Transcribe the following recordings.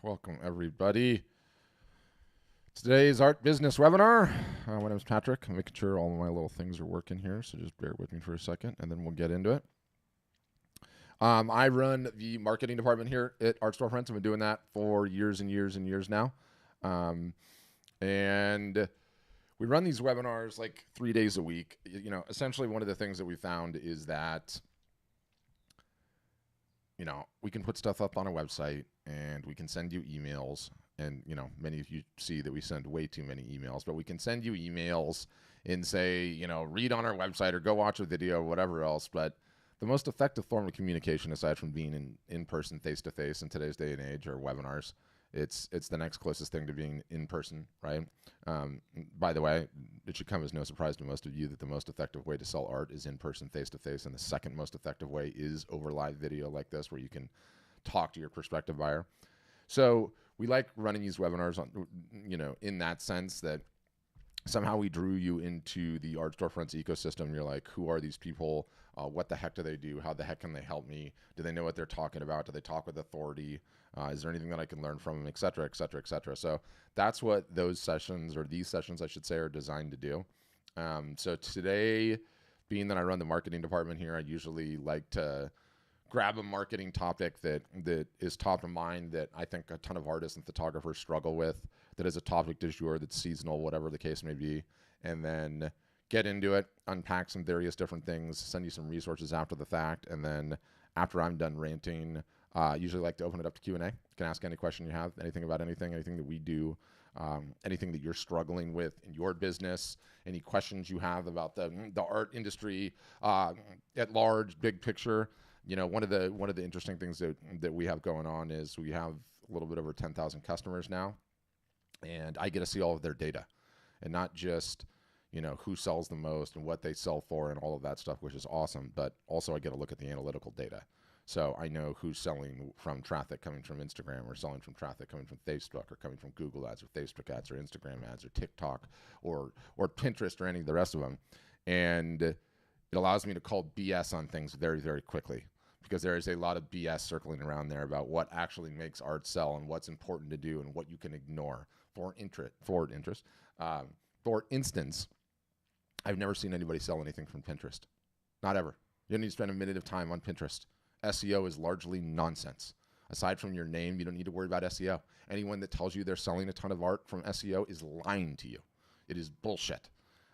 Welcome, everybody. Today's art business webinar. My name is Patrick. I'm making sure all of my little things are working here, so just bear with me for a second, and then we'll get into it. I run the marketing department here at Art Storefronts. I've been doing that for years and years and years now. And we run these webinars like 3 days a week. You know, essentially one of the things that we found is that, you know, we can put stuff up on a website and we can send you emails. And, you know, many of you see that we send way too many emails, but we can send you emails and say, you know, read on our website or go watch a video or whatever else. But the most effective form of communication, aside from being in person, face-to-face in today's day and age, are webinars. It's the next closest thing to being in person, right? By the way, it should come as no surprise to most of you that the most effective way to sell art is in person, face-to-face, and the second most effective way is over live video like this, where you can talk to your prospective buyer. So we like running these webinars on, you know, in that sense that somehow we drew you into the Art Storefronts ecosystem. You're like, who are these people? What the heck do they do? How the heck can they help me? Do they know what they're talking about? Do they talk with authority? Is there anything that I can learn from them, et cetera, et cetera, et cetera? So that's what those sessions, or these sessions, I should say, are designed to do. So today, being that I run the marketing department here, I usually like to grab a marketing topic that is top of mind, that I think a ton of artists and photographers struggle with, that is a topic du jour, that's seasonal, whatever the case may be, and then get into it, unpack some various different things, send you some resources after the fact, and then after I'm done ranting, I usually like to open it up to Q&A. You can ask any question you have, anything about anything that we do, anything that you're struggling with in your business, any questions you have about the art industry at large, big picture. You know, one of the interesting things that we have going on is we have a little bit over 10,000 customers now, and I get to see all of their data, and not just, you know, who sells the most and what they sell for and all of that stuff, which is awesome, but also I get to look at the analytical data. So I know who's selling from traffic coming from Instagram, or selling from traffic coming from Facebook, or coming from Google ads, or Facebook ads, or Instagram ads, or TikTok, or Pinterest, or any of the rest of them. And it allows me to call BS on things very, very quickly, because there is a lot of BS circling around there about what actually makes art sell and what's important to do and what you can ignore. For instance, I've never seen anybody sell anything from Pinterest. Not ever. You don't need to spend a minute of time on Pinterest. SEO is largely nonsense. Aside from your name, you don't need to worry about SEO. Anyone that tells you they're selling a ton of art from SEO is lying to you. It is bullshit.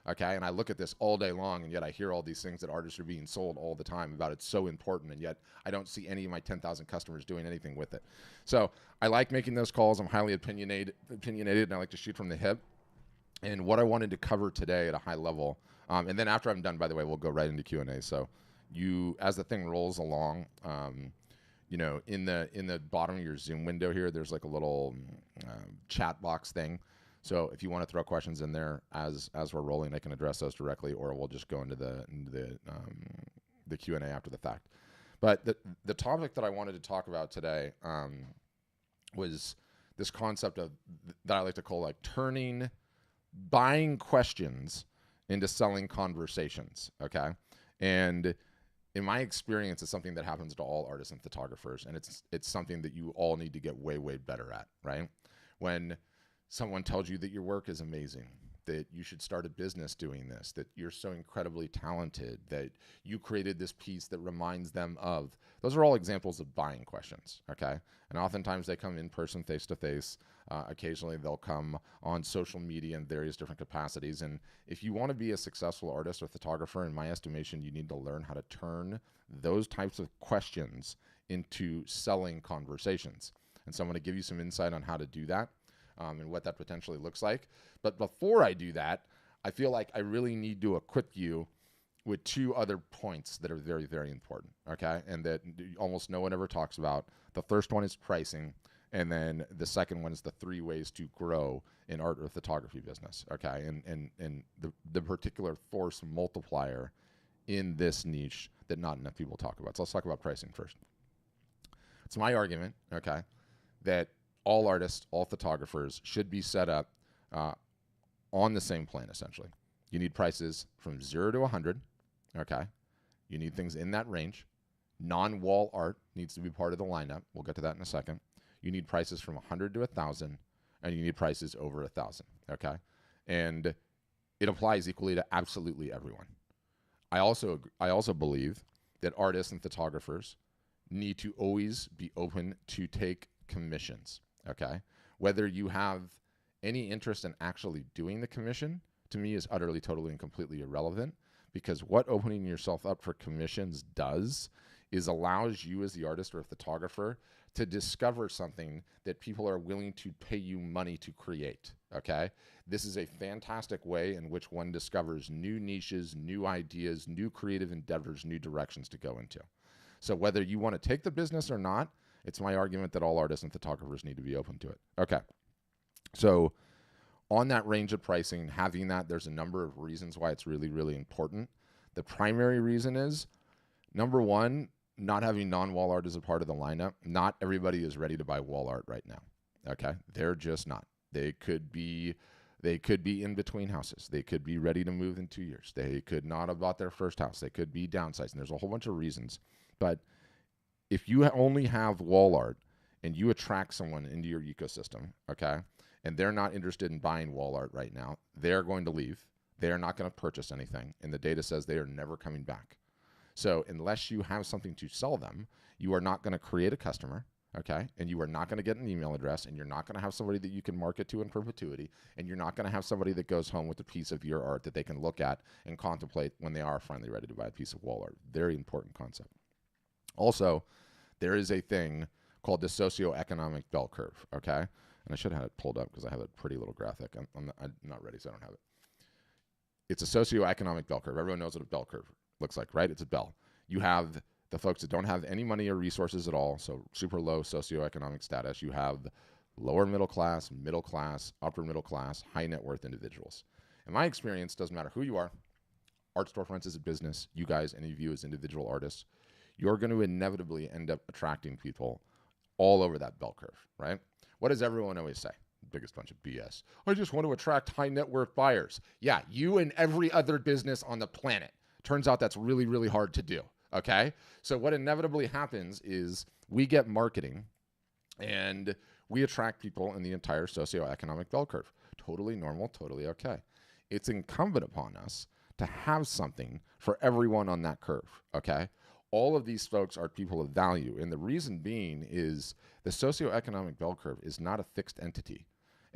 Okay, and I look at this all day long, and yet I hear all these things that artists are being sold all the time about. It's so important, and yet I don't see any of my 10,000 customers doing anything with it. So I like making those calls. I'm highly opinionated, and I like to shoot from the hip. And what I wanted to cover today at a high level, and then after I'm done, by the way, we'll go right into Q&A. So you, as the thing rolls along, you know, in the bottom of your Zoom window here, there's like a little chat box thing. So if you want to throw questions in there as we're rolling, I can address those directly, or we'll just go into the Q&A after the fact. But the topic that I wanted to talk about today was this concept of that I like to call like turning buying questions into selling conversations. Okay, and in my experience, it's something that happens to all artists and photographers, and it's something that you all need to get way better at. Right, when someone tells you that your work is amazing, that you should start a business doing this, that you're so incredibly talented, that you created this piece that reminds them of. Those are all examples of buying questions, okay? And oftentimes they come in person, face-to-face. Occasionally they'll come on social media in various different capacities. And if you want to be a successful artist or photographer, in my estimation, you need to learn how to turn those types of questions into selling conversations. And so I'm going to give you some insight on how to do that. And what that potentially looks like. But before I do that, I feel like I really need to equip you with two other points that are very, very important, okay? And that almost no one ever talks about. The first one is pricing, and then the second one is the 3 ways to grow in art or photography business, okay? And the particular force multiplier in this niche that not enough people talk about. So let's talk about pricing first. It's my argument, okay, that all artists, all photographers should be set up on the same plan, essentially. You need prices from 0 to 100, okay? You need things in that range. Non-wall art needs to be part of the lineup. We'll get to that in a second. You need prices from 100 to 1,000, and you need prices over 1,000, okay? And it applies equally to absolutely everyone. I also believe that artists and photographers need to always be open to take commissions, okay? Whether you have any interest in actually doing the commission, to me, is utterly, totally, and completely irrelevant, because what opening yourself up for commissions does is allows you as the artist or photographer to discover something that people are willing to pay you money to create, okay? This is a fantastic way in which one discovers new niches, new ideas, new creative endeavors, new directions to go into. So whether you want to take the business or not, it's my argument that all artists and photographers need to be open to it. Okay, so on that range of pricing, having that, there's a number of reasons why it's really, really important. The primary reason is, number one, not having non-wall art as a part of the lineup. Not everybody is ready to buy wall art right now, okay? They're just not. They could be in between houses. They could be ready to move in 2 years. They could not have bought their first house. They could be downsizing. There's a whole bunch of reasons. But if you only have wall art and you attract someone into your ecosystem, okay, and they're not interested in buying wall art right now, they're going to leave. They are not going to purchase anything. And the data says they are never coming back. So unless you have something to sell them, you are not going to create a customer, okay? And you are not going to get an email address, and you're not going to have somebody that you can market to in perpetuity, and you're not going to have somebody that goes home with a piece of your art that they can look at and contemplate when they are finally ready to buy a piece of wall art. Very important concept. Also, there is a thing called the socioeconomic bell curve, okay? And I should have it pulled up because I have a pretty little graphic. I'm not ready, so I don't have it. It's a socioeconomic bell curve. Everyone knows what a bell curve looks like, right? It's a bell. You have the folks that don't have any money or resources at all, so super low socioeconomic status. You have lower middle class, upper middle class, high net worth individuals. In my experience, doesn't matter who you are, art storefronts is a business, you guys, any of you as individual artists, you're going to inevitably end up attracting people all over that bell curve, right? What does everyone always say? Biggest bunch of BS. I just want to attract high net worth buyers. Yeah, you and every other business on the planet. Turns out that's really, really hard to do, okay? So what inevitably happens is we get marketing and we attract people in the entire socioeconomic bell curve. Totally normal, totally okay. It's incumbent upon us to have something for everyone on that curve, okay? All of these folks are people of value, and the reason being is the socioeconomic bell curve is not a fixed entity.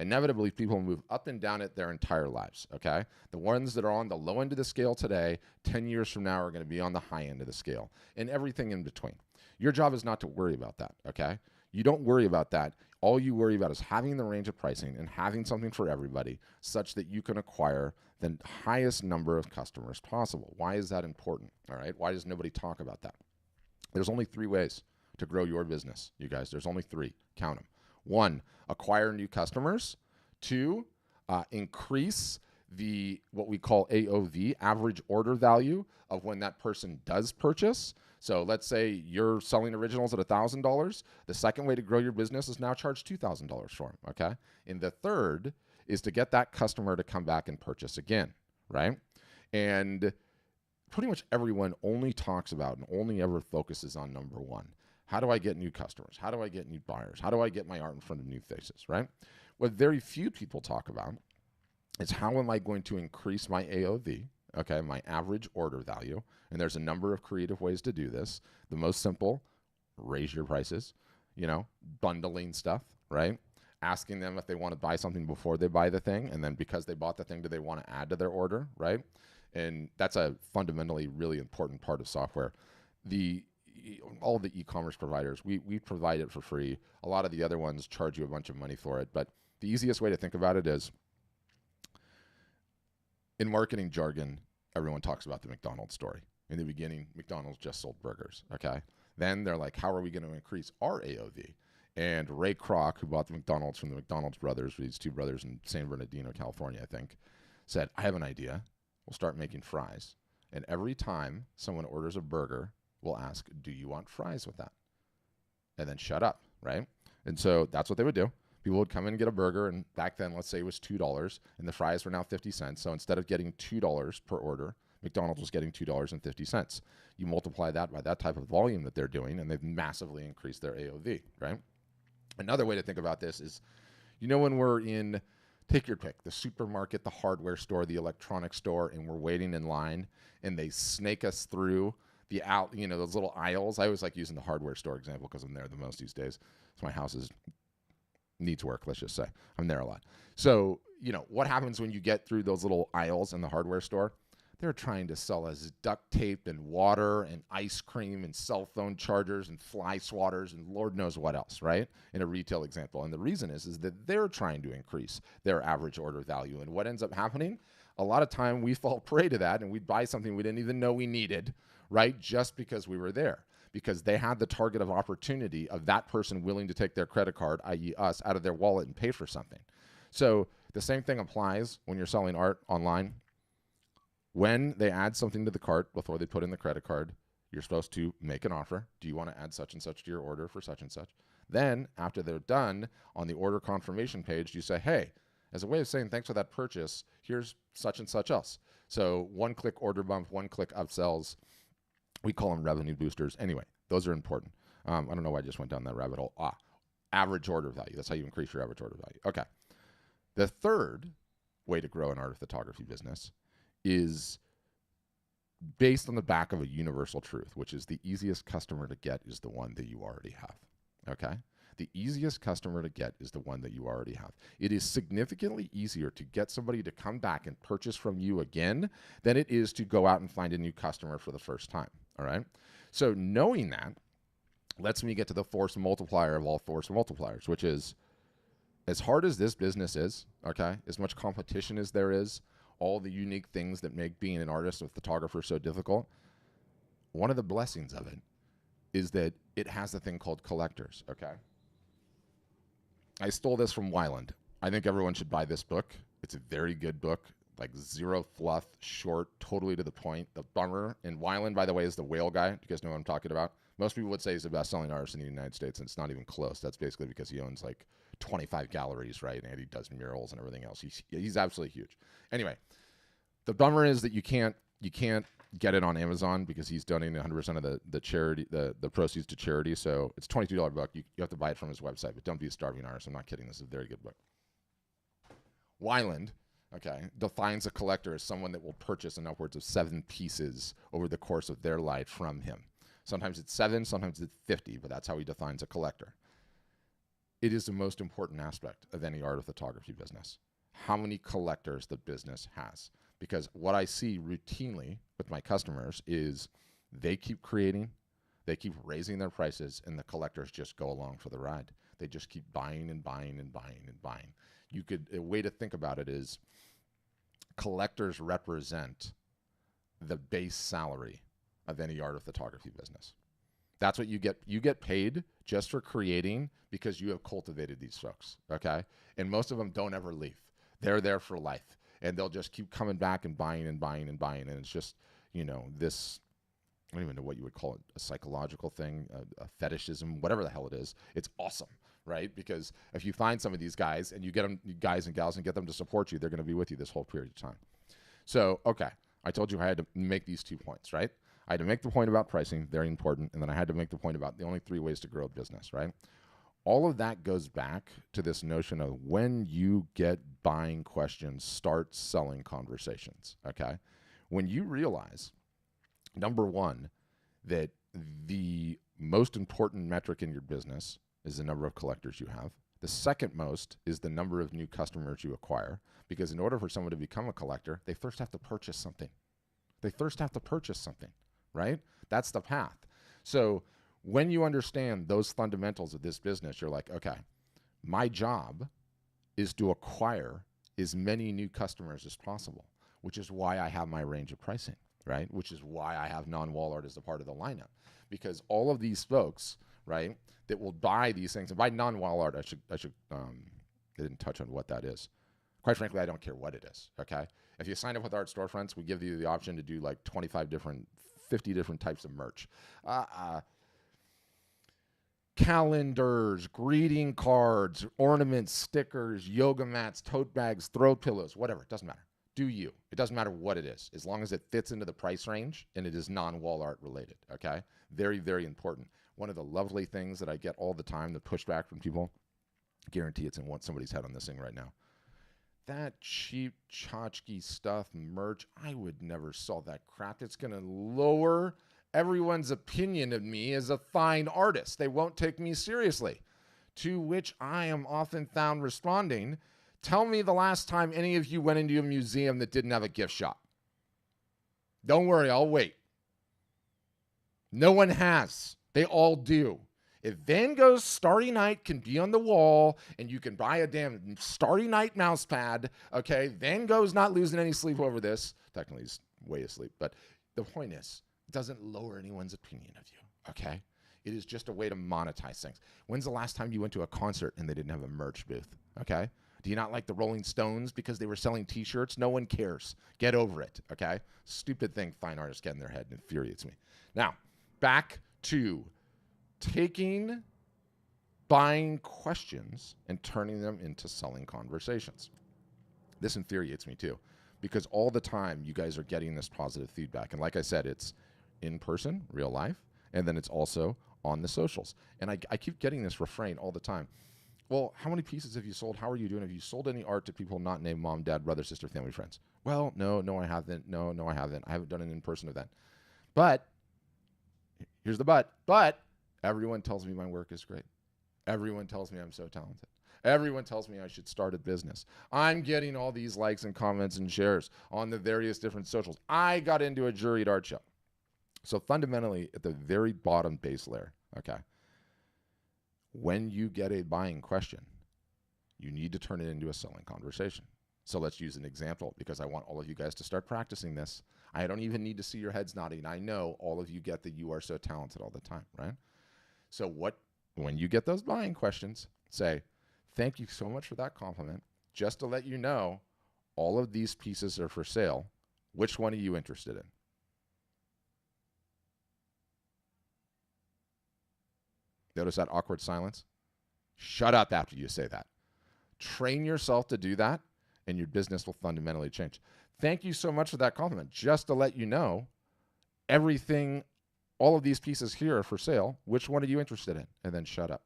Inevitably, people move up and down it their entire lives, okay? The ones that are on the low end of the scale today, 10 years from now are going to be on the high end of the scale, and everything in between. Your job is not to worry about that, okay? You don't worry about that. All you worry about is having the range of pricing and having something for everybody such that you can acquire the highest number of customers possible. Why is that important, all right? Why does nobody talk about that? There's only 3 ways to grow your business, you guys. There's only 3. Count them. 1, acquire new customers. 2, increase the what we call AOV, average order value, of when that person does purchase. So let's say you're selling originals at $1,000. The second way to grow your business is now charge $2,000 for them, okay? And the third is to get that customer to come back and purchase again, right? And pretty much everyone only talks about and only ever focuses on number 1. How do I get new customers? How do I get new buyers? How do I get my art in front of new faces, right? What very few people talk about is how am I going to increase my AOV, okay, my average order value. And there's a number of creative ways to do this. The most simple, raise your prices, bundling stuff, right? Asking them if they want to buy something before they buy the thing. And then because they bought the thing, do they want to add to their order, right? And that's a fundamentally really important part of software. All the e-commerce providers, we provide it for free. A lot of the other ones charge you a bunch of money for it. But the easiest way to think about it is, in marketing jargon, everyone talks about the McDonald's story. In the beginning, McDonald's just sold burgers, okay? Then they're like, how are we going to increase our AOV? And Ray Kroc, who bought the McDonald's from the McDonald's brothers, these 2 brothers in San Bernardino, California, I think, said, I have an idea. We'll start making fries. And every time someone orders a burger, we'll ask, do you want fries with that? And then shut up, right? And so that's what they would do. People would come in and get a burger, and back then, let's say it was $2, and the fries were now 50 cents. So instead of getting $2 per order, McDonald's was getting $2.50. You multiply that by that type of volume that they're doing, and they've massively increased their AOV, right? Another way to think about this is, when we're in, take your pick, the supermarket, the hardware store, the electronics store, and we're waiting in line and they snake us through those little aisles. I always like using the hardware store example because I'm there the most these days. So my house needs work, let's just say. I'm there a lot. So, what happens when you get through those little aisles in the hardware store? They're trying to sell us duct tape and water and ice cream and cell phone chargers and fly swatters and Lord knows what else, right? In a retail example. And the reason is that they're trying to increase their average order value. And what ends up happening? A lot of time we fall prey to that and we buy something we didn't even know we needed, right? Just because we were there. Because they had the target of opportunity of that person willing to take their credit card, i.e. us, out of their wallet and pay for something. So the same thing applies when you're selling art online. When they add something to the cart before they put in the credit card, you're supposed to make an offer. Do you want to add such and such to your order for such and such? Then, after they're done, on the order confirmation page, you say, hey, as a way of saying thanks for that purchase, here's such and such else. So one-click order bump, one-click upsells. We call them revenue boosters. Anyway, those are important. I don't know why I just went down that rabbit hole. Average order value. That's how you increase your average order value. Okay. The third way to grow an art photography business is based on the back of a universal truth, which is the easiest customer to get is the one that you already have. Okay? The easiest customer to get is the one that you already have. It is significantly easier to get somebody to come back and purchase from you again than it is to go out and find a new customer for the first time. All right? So knowing that lets me get to the force multiplier of all force multipliers, which is as hard as this business is, okay, as much competition as there is, all the unique things that make being an artist or photographer so difficult, one of the blessings of it is that it has a thing called collectors, okay? I stole this from Weiland. I think everyone should buy this book. It's a very good book, like zero fluff, short, totally to the point. The bummer, and Weiland, by the way, is the whale guy. Do you guys know what I'm talking about? Most people would say he's the best-selling artist in the United States, and it's not even close. That's basically because he owns like 25 galleries, right? And he does murals and everything else. He's absolutely huge. Anyway, the bummer is that you can't get it on Amazon because he's donating 100% of the charity, the proceeds to charity. So it's $22 book. You have to buy it from his website, but don't be a starving artist. I'm not kidding. This is a very good book. Weiland, okay, defines a collector as someone that will purchase an upwards of 7 pieces over the course of their life from him. Sometimes it's 7, sometimes it's 50, but that's how he defines a collector. It is the most important aspect of any art or photography business. How many collectors the business has. Because what I see routinely with my customers is they keep creating, they keep raising their prices, and the collectors just go along for the ride. They just keep buying and buying and buying and buying. A way to think about it is collectors represent the base salary of any art or photography business. That's what you get. You get paid just for creating because you have cultivated these folks, okay? And most of them don't ever leave. They're there for life. And they'll just keep coming back and buying and buying and buying. And it's just, this, I don't even know what you would call it, a psychological thing, a fetishism, whatever the hell it is. It's awesome, right? Because if you find some of these guys and you get them, guys and gals, and get them to support you, they're going to be with you this whole period of time. So, okay, I told you I had to make these 2 points, right? I had to make the point about pricing, very important, and then I had to make the point about the only 3 ways to grow a business, right? All of that goes back to this notion of when you get buying questions, start selling conversations, okay? When you realize, number one, that the most important metric in your business is the number of collectors you have. The second most is the number of new customers you acquire, because in order for someone to become a collector, they first have to purchase something. They first have to purchase something, right? That's the path. So when you understand those fundamentals of this business, you're like, okay, my job is to acquire as many new customers as possible, which is why I have my range of pricing, right? Which is why I have non-wall art as a part of the lineup, because all of these folks, right, that will buy these things, and by non-wall art, I didn't touch on what that is. Quite frankly, I don't care what it is, okay? If you sign up with Art Storefronts, we give you the option to do like 50 different types of merch. Calendars, greeting cards, ornaments, stickers, yoga mats, tote bags, throw pillows, whatever. It doesn't matter. Do you. It doesn't matter what it is, as long as it fits into the price range and it is non-wall art related, okay? Very, very important. One of the lovely things that I get all the time, the pushback from people, Guarantee it's in somebody's head on this thing right now. That cheap tchotchke stuff, merch, I would never sell that crap. It's going to lower everyone's opinion of me as a fine artist. They won't take me seriously. To which I am often found responding, tell me the last time any of you went into a museum that didn't have a gift shop. Don't worry, I'll wait. No one has. They all do. If Van Gogh's Starry Night can be on the wall and you can buy a damn Starry Night mouse pad, okay, Van Gogh's not losing any sleep over this. Technically, he's way asleep. But the point is, it doesn't lower anyone's opinion of you, okay? It is just a way to monetize things. When's the last time you went to a concert and they didn't have a merch booth, okay? Do you not like the Rolling Stones because they were selling T-shirts? No one cares. Get over it, okay? Stupid thing fine artists get in their head and infuriates me. Now, back to taking buying questions and turning them into selling conversations. This infuriates me too, because all the time you guys are getting this positive feedback. And like I said, it's in person, real life, and then it's also on the socials. And I keep getting this refrain all the time. Well, how many pieces have you sold? How are you doing? Have you sold any art to people not named mom, dad, brother, sister, family, friends? Well, no, I haven't. No, I haven't. I haven't done an in-person event. But, here's the but everyone tells me my work is great. Everyone tells me I'm so talented. Everyone tells me I should start a business. I'm getting all these likes and comments and shares on the various different socials. I got into a juried art show. So fundamentally, at the very bottom base layer, okay, when you get a buying question, you need to turn it into a selling conversation. So let's use an example, because I want all of you guys to start practicing this. I don't even need to see your heads nodding. I know all of you get that you are so talented all the time, right? So when you get those buying questions, say, thank you so much for that compliment. Just to let you know, all of these pieces are for sale. Which one are you interested in? Notice that awkward silence? Shut up after you say that. Train yourself to do that, and your business will fundamentally change. Thank you so much for that compliment. Just to let you know, everything, all of these pieces here are for sale. Which one are you interested in? And then shut up.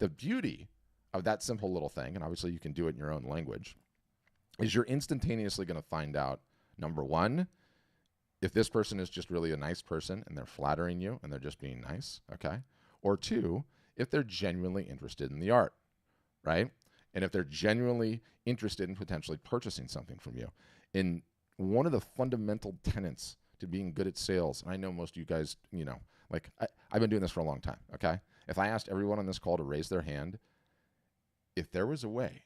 The beauty of that simple little thing, and obviously you can do it in your own language, is you're instantaneously going to find out, number one, if this person is just really a nice person and they're flattering you and they're just being nice, okay? Or two, if they're genuinely interested in the art, right? And if they're genuinely interested in potentially purchasing something from you. And one of the fundamental tenets to being good at sales, and I know most of you guys, like I've been doing this for a long time, okay? If I asked everyone on this call to raise their hand, if there was a way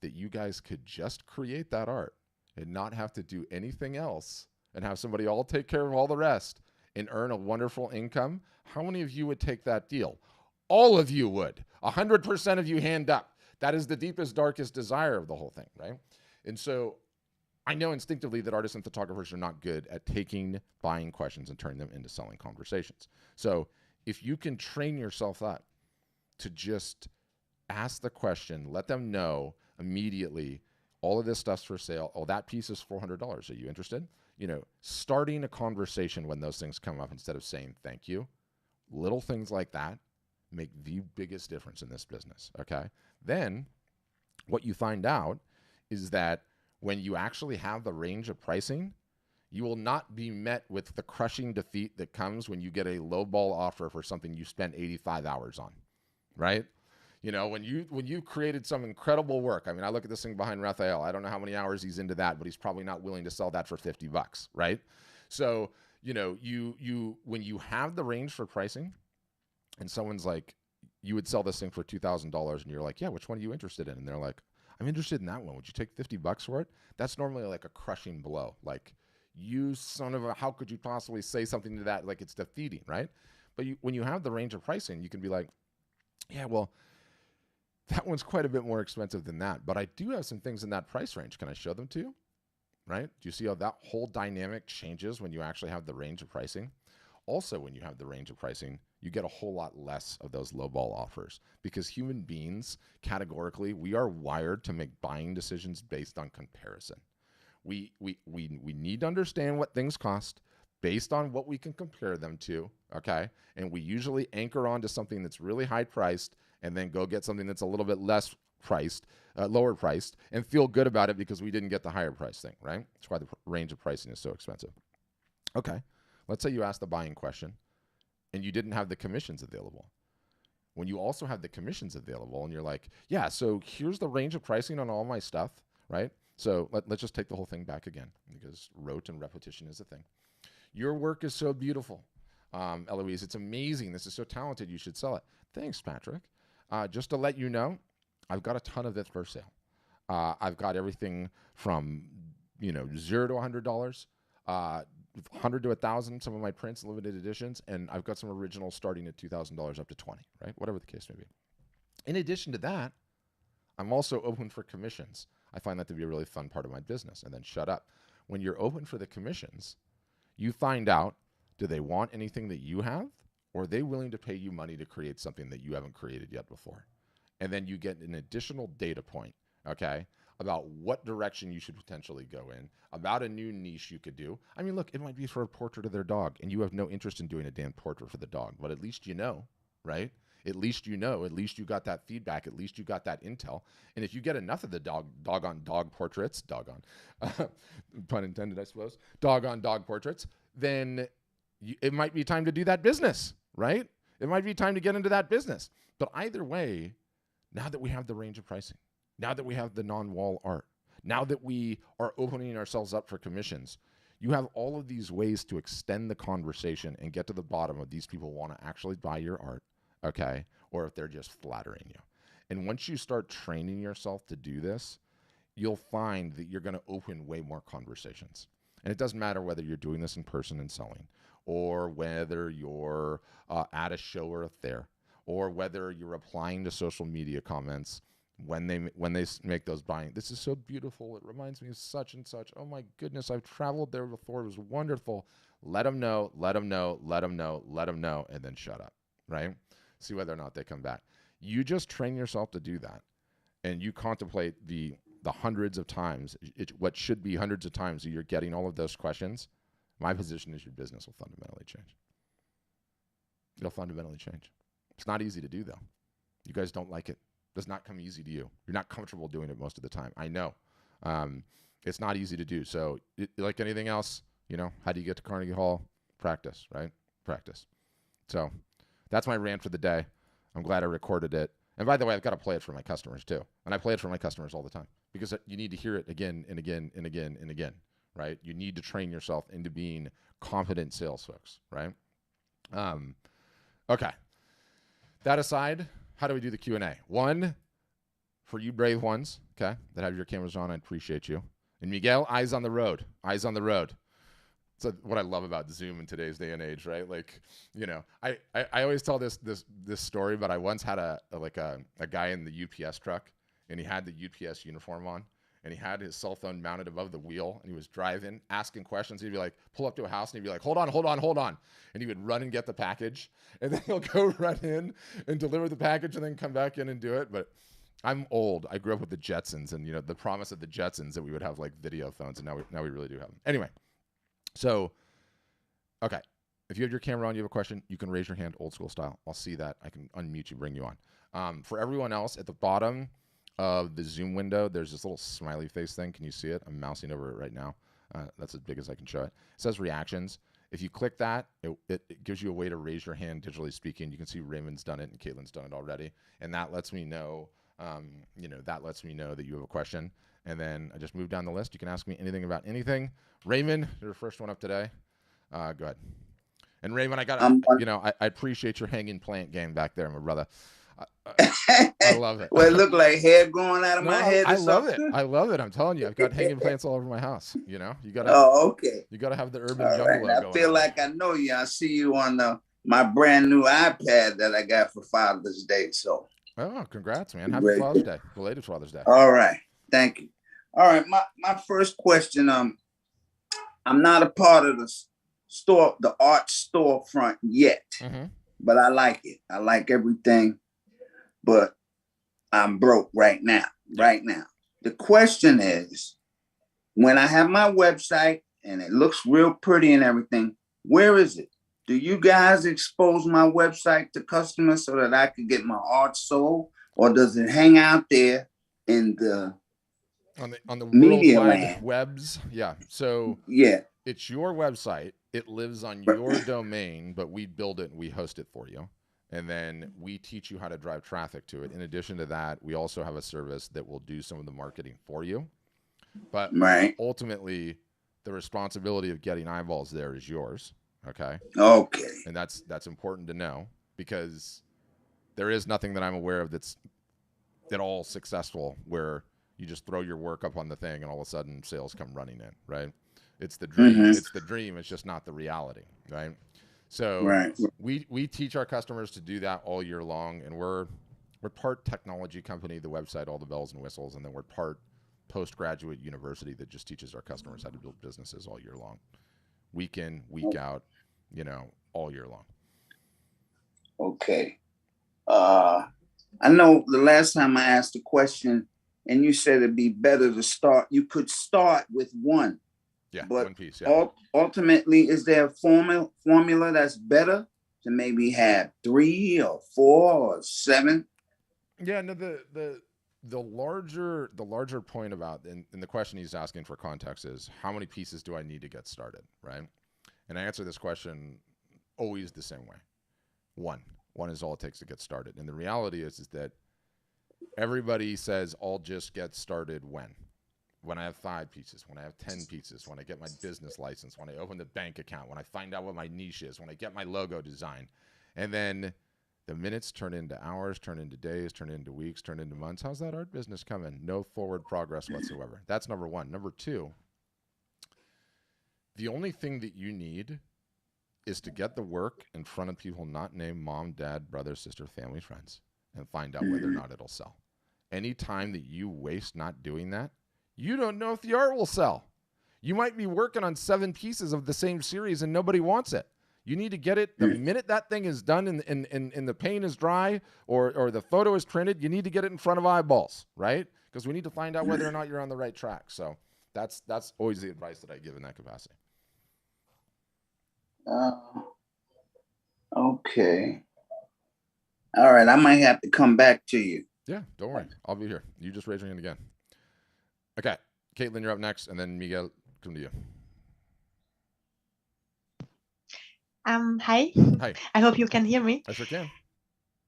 that you guys could just create that art and not have to do anything else and have somebody all take care of all the rest and earn a wonderful income, how many of you would take that deal? All of you would. 100% of you hand up. That is the deepest, darkest desire of the whole thing, right? And so I know instinctively that artists and photographers are not good at taking buying questions and turning them into selling conversations. So if you can train yourself up to just ask the question, let them know immediately, all of this stuff's for sale. Oh, that piece is $400. Are you interested? Starting a conversation when those things come up instead of saying thank you. Little things like that make the biggest difference in this business, okay? Then what you find out is that when you actually have the range of pricing, you will not be met with the crushing defeat that comes when you get a lowball offer for something you spent 85 hours on, right? When you've created some incredible work. I mean, I look at this thing behind Raphael. I don't know how many hours he's into that, but he's probably not willing to sell that for $50, right? So, when you have the range for pricing and someone's like, you would sell this thing for $2,000 and you're like, yeah, which one are you interested in? And they're like, I'm interested in that one. Would you take $50 for it? That's normally like a crushing blow. Like, you son of a, how could you possibly say something to that? Like, it's defeating, right? But when you have the range of pricing, you can be like, yeah, well, that one's quite a bit more expensive than that, but I do have some things in that price range. Can I show them to you? Right? Do you see how that whole dynamic changes when you actually have the range of pricing? Also, when you have the range of pricing, you get a whole lot less of those lowball offers, because human beings, categorically, we are wired to make buying decisions based on comparison. We need to understand what things cost based on what we can compare them to, okay? And we usually anchor onto something that's really high priced and then go get something that's a little bit less priced, lower priced, and feel good about it because we didn't get the higher price thing, right? That's why the range of pricing is so expensive. Okay, let's say you asked the buying question and you didn't have the commissions available. When you also have the commissions available and you're like, yeah, so here's the range of pricing on all my stuff, right? So let's just take the whole thing back again because rote and repetition is a thing. Your work is so beautiful, Eloise. It's amazing. This is so talented. You should sell it. Thanks, Patrick. Just to let you know, I've got a ton of it for sale. I've got everything from, $0 to $100, 100 to 1,000, some of my prints, limited editions, and I've got some originals starting at $2,000 up to 20, right? Whatever the case may be. In addition to that, I'm also open for commissions. I find that to be a really fun part of my business. And then shut up. When you're open for the commissions, you find out, do they want anything that you have, or are they willing to pay you money to create something that you haven't created yet before? And then you get an additional data point, okay, about what direction you should potentially go in, about a new niche you could do. I mean, look, it might be for a portrait of their dog, and you have no interest in doing a damn portrait for the dog, but at least you know, right? At least you know, at least you got that feedback, at least you got that intel. And if you get enough of the doggone dog portraits, pun intended, I suppose, doggone dog portraits, then it might be time to do that business, right? It might be time to get into that business. But either way, now that we have the range of pricing, now that we have the non-wall art, now that we are opening ourselves up for commissions, you have all of these ways to extend the conversation and get to the bottom of these people want to actually buy your art, okay, or if they're just flattering you. And once you start training yourself to do this, you'll find that you're going to open way more conversations. And it doesn't matter whether you're doing this in person and selling, or whether you're at a show or a fair, or whether you're applying to social media comments when they make those buying. This is so beautiful. It reminds me of such and such. Oh my goodness, I've traveled there before. It was wonderful. Let them know, let them know, let them know, let them know, and then shut up, right? See whether or not they come back. You just train yourself to do that, and you contemplate the hundreds of times, what should be hundreds of times that you're getting all of those questions. My position is your business will fundamentally change. It'll fundamentally change. It's not easy to do, though. You guys don't like it. It does not come easy to you. You're not comfortable doing it most of the time. I know. It's not easy to do. So like anything else, how do you get to Carnegie Hall? Practice, right? Practice. So that's my rant for the day. I'm glad I recorded it. And by the way, I've got to play it for my customers too. And I play it for my customers all the time because you need to hear it again and again and again and again, right? You need to train yourself into being confident sales folks, right? Okay. That aside, how do we do the Q&A? One, for you brave ones, okay, that have your cameras on, I appreciate you. And Miguel, eyes on the road. Eyes on the road. So what I love about Zoom in today's day and age, right? Like, I always tell this story, but I once had a guy in the UPS truck, and he had the UPS uniform on, and he had his cell phone mounted above the wheel, and he was driving, asking questions. He'd be like, pull up to a house, and he'd be like, hold on. And he would run and get the package, and then he'll go run in and deliver the package and then come back in and do it. But I'm old. I grew up with the Jetsons, and, the promise of the Jetsons that we would have, like, video phones, and now we really do have them. Anyway, so, okay. If you have your camera on, you have a question, you can raise your hand old school style. I'll see that. I can unmute you, bring you on. For everyone else, at the bottom of the Zoom window, there's this little smiley face thing. Can you see it? I'm mousing over it right now. That's as big as I can show it. It says reactions. If you click that, it gives you a way to raise your hand digitally speaking. You can see Raymond's done it and Caitlin's done it already. And that lets me know, that you have a question. And then I just move down the list. You can ask me anything about anything. Raymond, you're the first one up today. Go ahead. And Raymond, I appreciate your hanging plant game back there, my brother. I love it. Well, it looked like hair growing out of my head. I love it. I love it. I'm telling you, I've got hanging plants all over my house. You gotta. Oh, okay. You gotta have the urban jungle. Right. I feel like I know you. I see you on my brand new iPad that I got for Father's Day. So. Oh, congrats, man! Happy Father's Day, belated Father's Day. All right, thank you. All right, my first question. I'm not a part of the art storefront yet, but I like it. I like everything. But I'm broke right now. The question is, when I have my website and it looks real pretty and everything, where is it? Do you guys expose my website to customers so that I could get my art sold? Or does it hang out there in the on the World media Wide land. Webs. Yeah. So Yeah. it's your website. It lives on your domain, but we build it and we host it for you. And then we teach you how to drive traffic to it. In addition to that, we also have a service that will do some of the marketing for you. But Right. ultimately, the responsibility of getting eyeballs there is yours. Okay. Okay. And that's important to know, because there is nothing that I'm aware of that's at all successful where you just throw your work up on the thing and all of a sudden sales come running in, right? It's the dream. Mm-hmm. It's the dream. It's just not the reality, right? So Right. we teach our customers to do that all year long, and we're part technology company, the website, all the bells and whistles, and then we're part postgraduate university that just teaches our customers how to build businesses all year long, week in, week out, all year long. Okay. I know the last time I asked a question and you said it'd be better to start. You could start with one. Yeah, but one piece. Yeah. Ultimately, is there a formula that's better to maybe have 3 or 4 or 7? Yeah. No. The larger point about, and the question he's asking for context is, how many pieces do I need to get started, right? And I answer this question always the same way. One is all it takes to get started. And the reality is that everybody says, I'll just get started when I have 5 pieces, when I have 10 pieces, when I get my business license, when I open the bank account, when I find out what my niche is, when I get my logo design. And then the minutes turn into hours, turn into days, turn into weeks, turn into months. How's that art business coming? No forward progress whatsoever. That's number one. Number two, the only thing that you need is to get the work in front of people not named mom, dad, brother, sister, family, friends, and find out whether or not it'll sell. Any time that you waste not doing that, you don't know if the art will sell. You might be working on 7 pieces of the same series and nobody wants it. You need to get it the minute that thing is done and the paint is dry or the photo is printed. You need to get it in front of eyeballs, right? Because we need to find out whether or not you're on the right track. So that's always the advice that I give in that capacity. Okay. All right. I might have to come back to you. Yeah, don't worry. I'll be here. You just raise your hand again. Okay. Caitlin, you're up next, and then Miguel, come to you. Hi. Hi. I hope you can hear me. I sure can.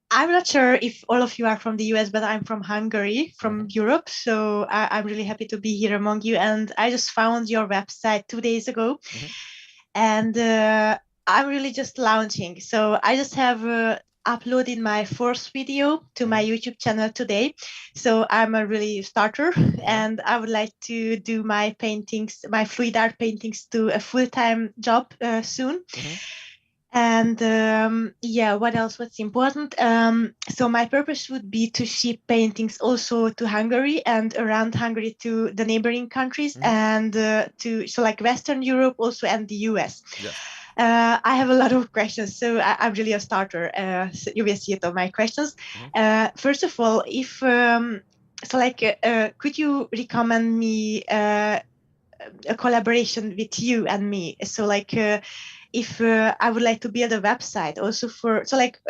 I'm not sure if all of you are from the US, but I'm from Hungary, from Europe. So I'm really happy to be here among you. And I just found your website 2 days ago. And I'm really just launching. So I just have uploaded my first video to my YouTube channel today. So I'm a really starter and I would like to do my paintings, my fluid art paintings, to a full-time job soon. And yeah, what else? What's important? So my purpose would be to ship paintings also to Hungary and around Hungary to the neighboring countries and so like Western Europe also and the US. Yes. I have a lot of questions, so I'm really a starter. So you will see it on my questions. First of all, if could you recommend me a collaboration with you and me? So like if I would like to build a website also for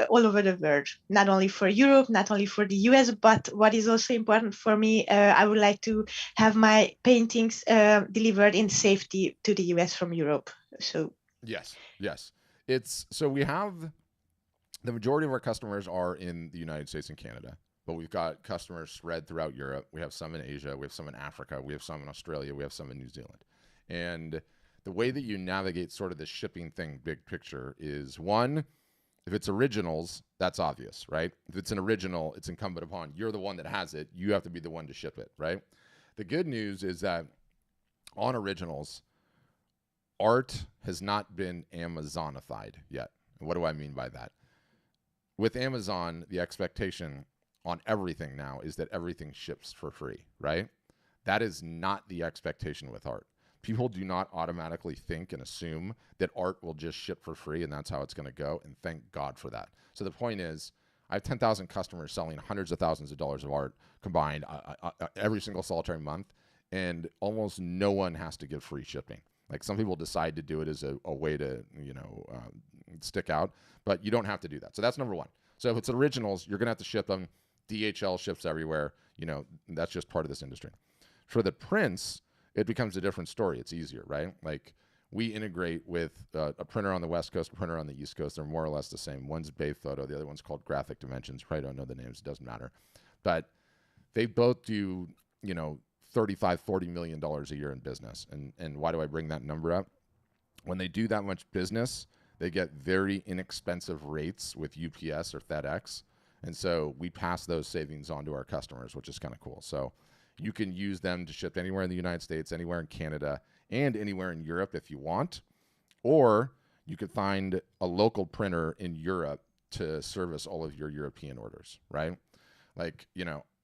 all over the world, not only for Europe, not only for the US, but what is also important for me, I would like to have my paintings delivered in safety to the US from Europe. So yes. So we have the majority of our customers are in the United States and Canada, but we've got customers spread throughout Europe. We have some in Asia, we have some in Africa, we have some in Australia, we have some in New Zealand. And the way that you navigate sort of the shipping thing, big picture, is one, if it's originals, that's obvious, right? If it's an original, it's incumbent upon you're the one that has it. You have to be the one to ship it, right? The good news is that on originals, art has not been Amazonified yet. And what do I mean by that? With Amazon, the expectation on everything now is that everything ships for free, right? That is not the expectation with art. People do not automatically think and assume that art will just ship for free and that's how it's going to go. And thank God for that. So the point is, I have 10,000 customers selling hundreds of thousands of dollars of art combined every single solitary month. And almost no one has to give free shipping. Like some people decide to do it as a way to, stick out, but you don't have to do that. So that's number one. So if it's originals, you're going to have to ship them. DHL ships everywhere. That's just part of this industry. For the prints, it becomes a different story. It's easier, right? Like we integrate with a printer on the West Coast, a printer on the East Coast. They're more or less the same. One's Bay Photo, the other one's called Graphic Dimensions. Probably don't know the names. It doesn't matter. But they both do, $35-40 million a year in business. And why do I bring that number up? When they do that much business, they get very inexpensive rates with UPS or FedEx. And so we pass those savings on to our customers, which is kind of cool. So you can use them to ship anywhere in the United States, anywhere in Canada, and anywhere in Europe if you want. Or you could find a local printer in Europe to service all of your European orders, right? Like,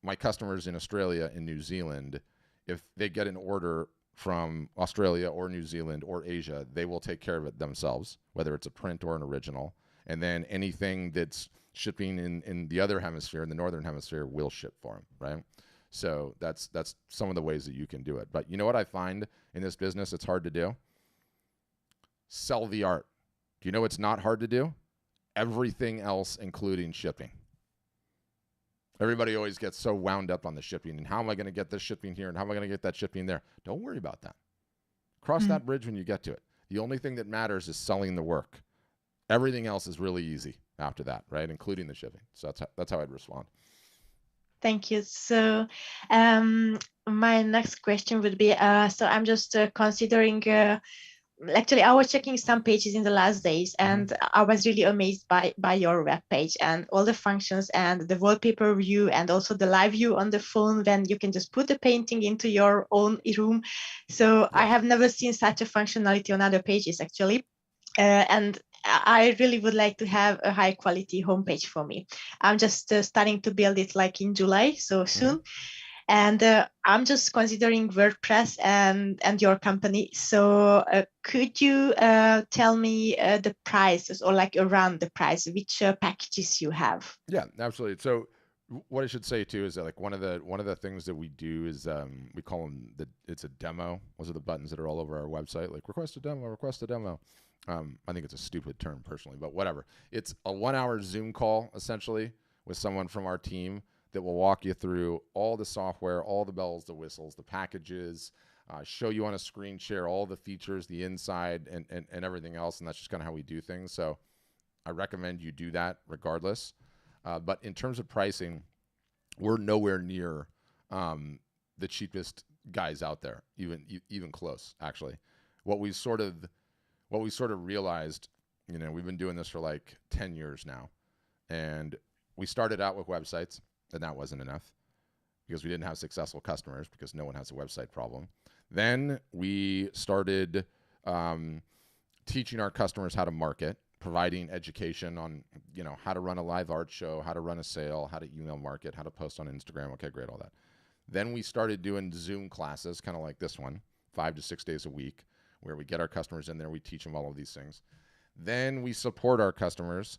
my customers in Australia and New Zealand, if they get an order from Australia or New Zealand or Asia, they will take care of it themselves, whether it's a print or an original. And then anything that's shipping in the other hemisphere, in the northern hemisphere, will ship for them, right? So that's some of the ways that you can do it. But you know what I find in this business it's hard to do? Sell the art. Do you know what's not hard to do? Everything else, including shipping. Everybody always gets so wound up on the shipping and how am I going to get this shipping here and how am I going to get that shipping there? Don't worry about that. Cross that bridge when you get to it. The only thing that matters is selling the work. Everything else is really easy after that, right? Including the shipping. So that's how I'd respond. Thank you. So my next question would be, so I'm just considering, actually, I was checking some pages in the last days and I was really amazed by your web page and all the functions and the wallpaper view and also the live view on the phone when you can just put the painting into your own room. So I have never seen such a functionality on other pages, actually. And I really would like to have a high quality homepage for me. I'm just starting to build it like in July, so soon. And I'm just considering WordPress and your company. So could you tell me the prices or like around the price, which packages you have? Yeah, absolutely. So what I should say too is that like one of the things that we do is we call them it's a demo. Those are the buttons that are all over our website, like request a demo, request a demo. I think it's a stupid term personally, but whatever. It's a 1-hour Zoom call essentially with someone from our team that will walk you through all the software, all the bells, the whistles, the packages, show you on a screen share all the features, the inside, and everything else. And that's just kind of how we do things. So I recommend you do that regardless. But in terms of pricing, we're nowhere near the cheapest guys out there, even close, actually. What we sort of realized, we've been doing this for like 10 years now. And we started out with websites. And that wasn't enough because we didn't have successful customers because no one has a website problem. Then we started teaching our customers how to market, providing education on, how to run a live art show, how to run a sale, how to email market, how to post on Instagram. Okay, great, all that. Then we started doing Zoom classes, kind of like this one, 5 to 6 days a week, where we get our customers in there, we teach them all of these things. Then we support our customers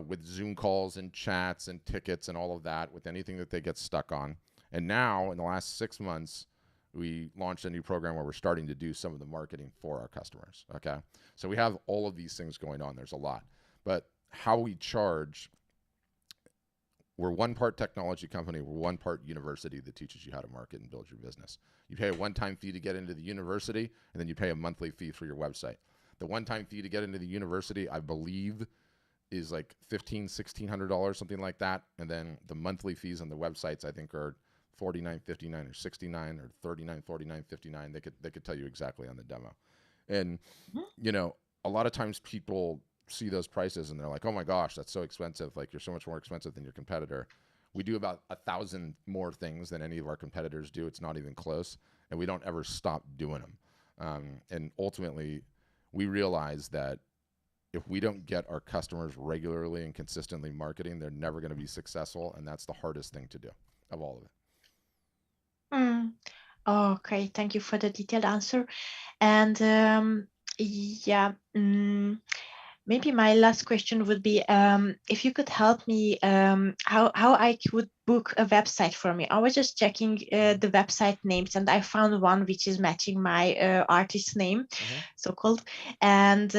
with Zoom calls and chats and tickets and all of that with anything that they get stuck on. And now, in the last 6 months, we launched a new program where we're starting to do some of the marketing for our customers, okay? So we have all of these things going on. There's a lot. But how we charge, we're one part technology company, we're one part university that teaches you how to market and build your business. You pay a one-time fee to get into the university, and then you pay a monthly fee for your website. The one-time fee to get into the university, I believe, is like $1,500, $1,600, something like that. And then the monthly fees on the websites, I think, are $49.59 or $69 or $39, $49, $59. They could tell you exactly on the demo. And a lot of times people see those prices and they're like, "Oh my gosh, that's so expensive! Like you're so much more expensive than your competitor." We do about 1,000 more things than any of our competitors do. It's not even close, and we don't ever stop doing them. And ultimately, we realize that if we don't get our customers regularly and consistently marketing, they're never going to be successful. And that's the hardest thing to do of all of it. Okay, thank you for the detailed answer. And maybe my last question would be if you could help me how I could book a website for me. I was just checking the website names and I found one which is matching my artist name, so-called. And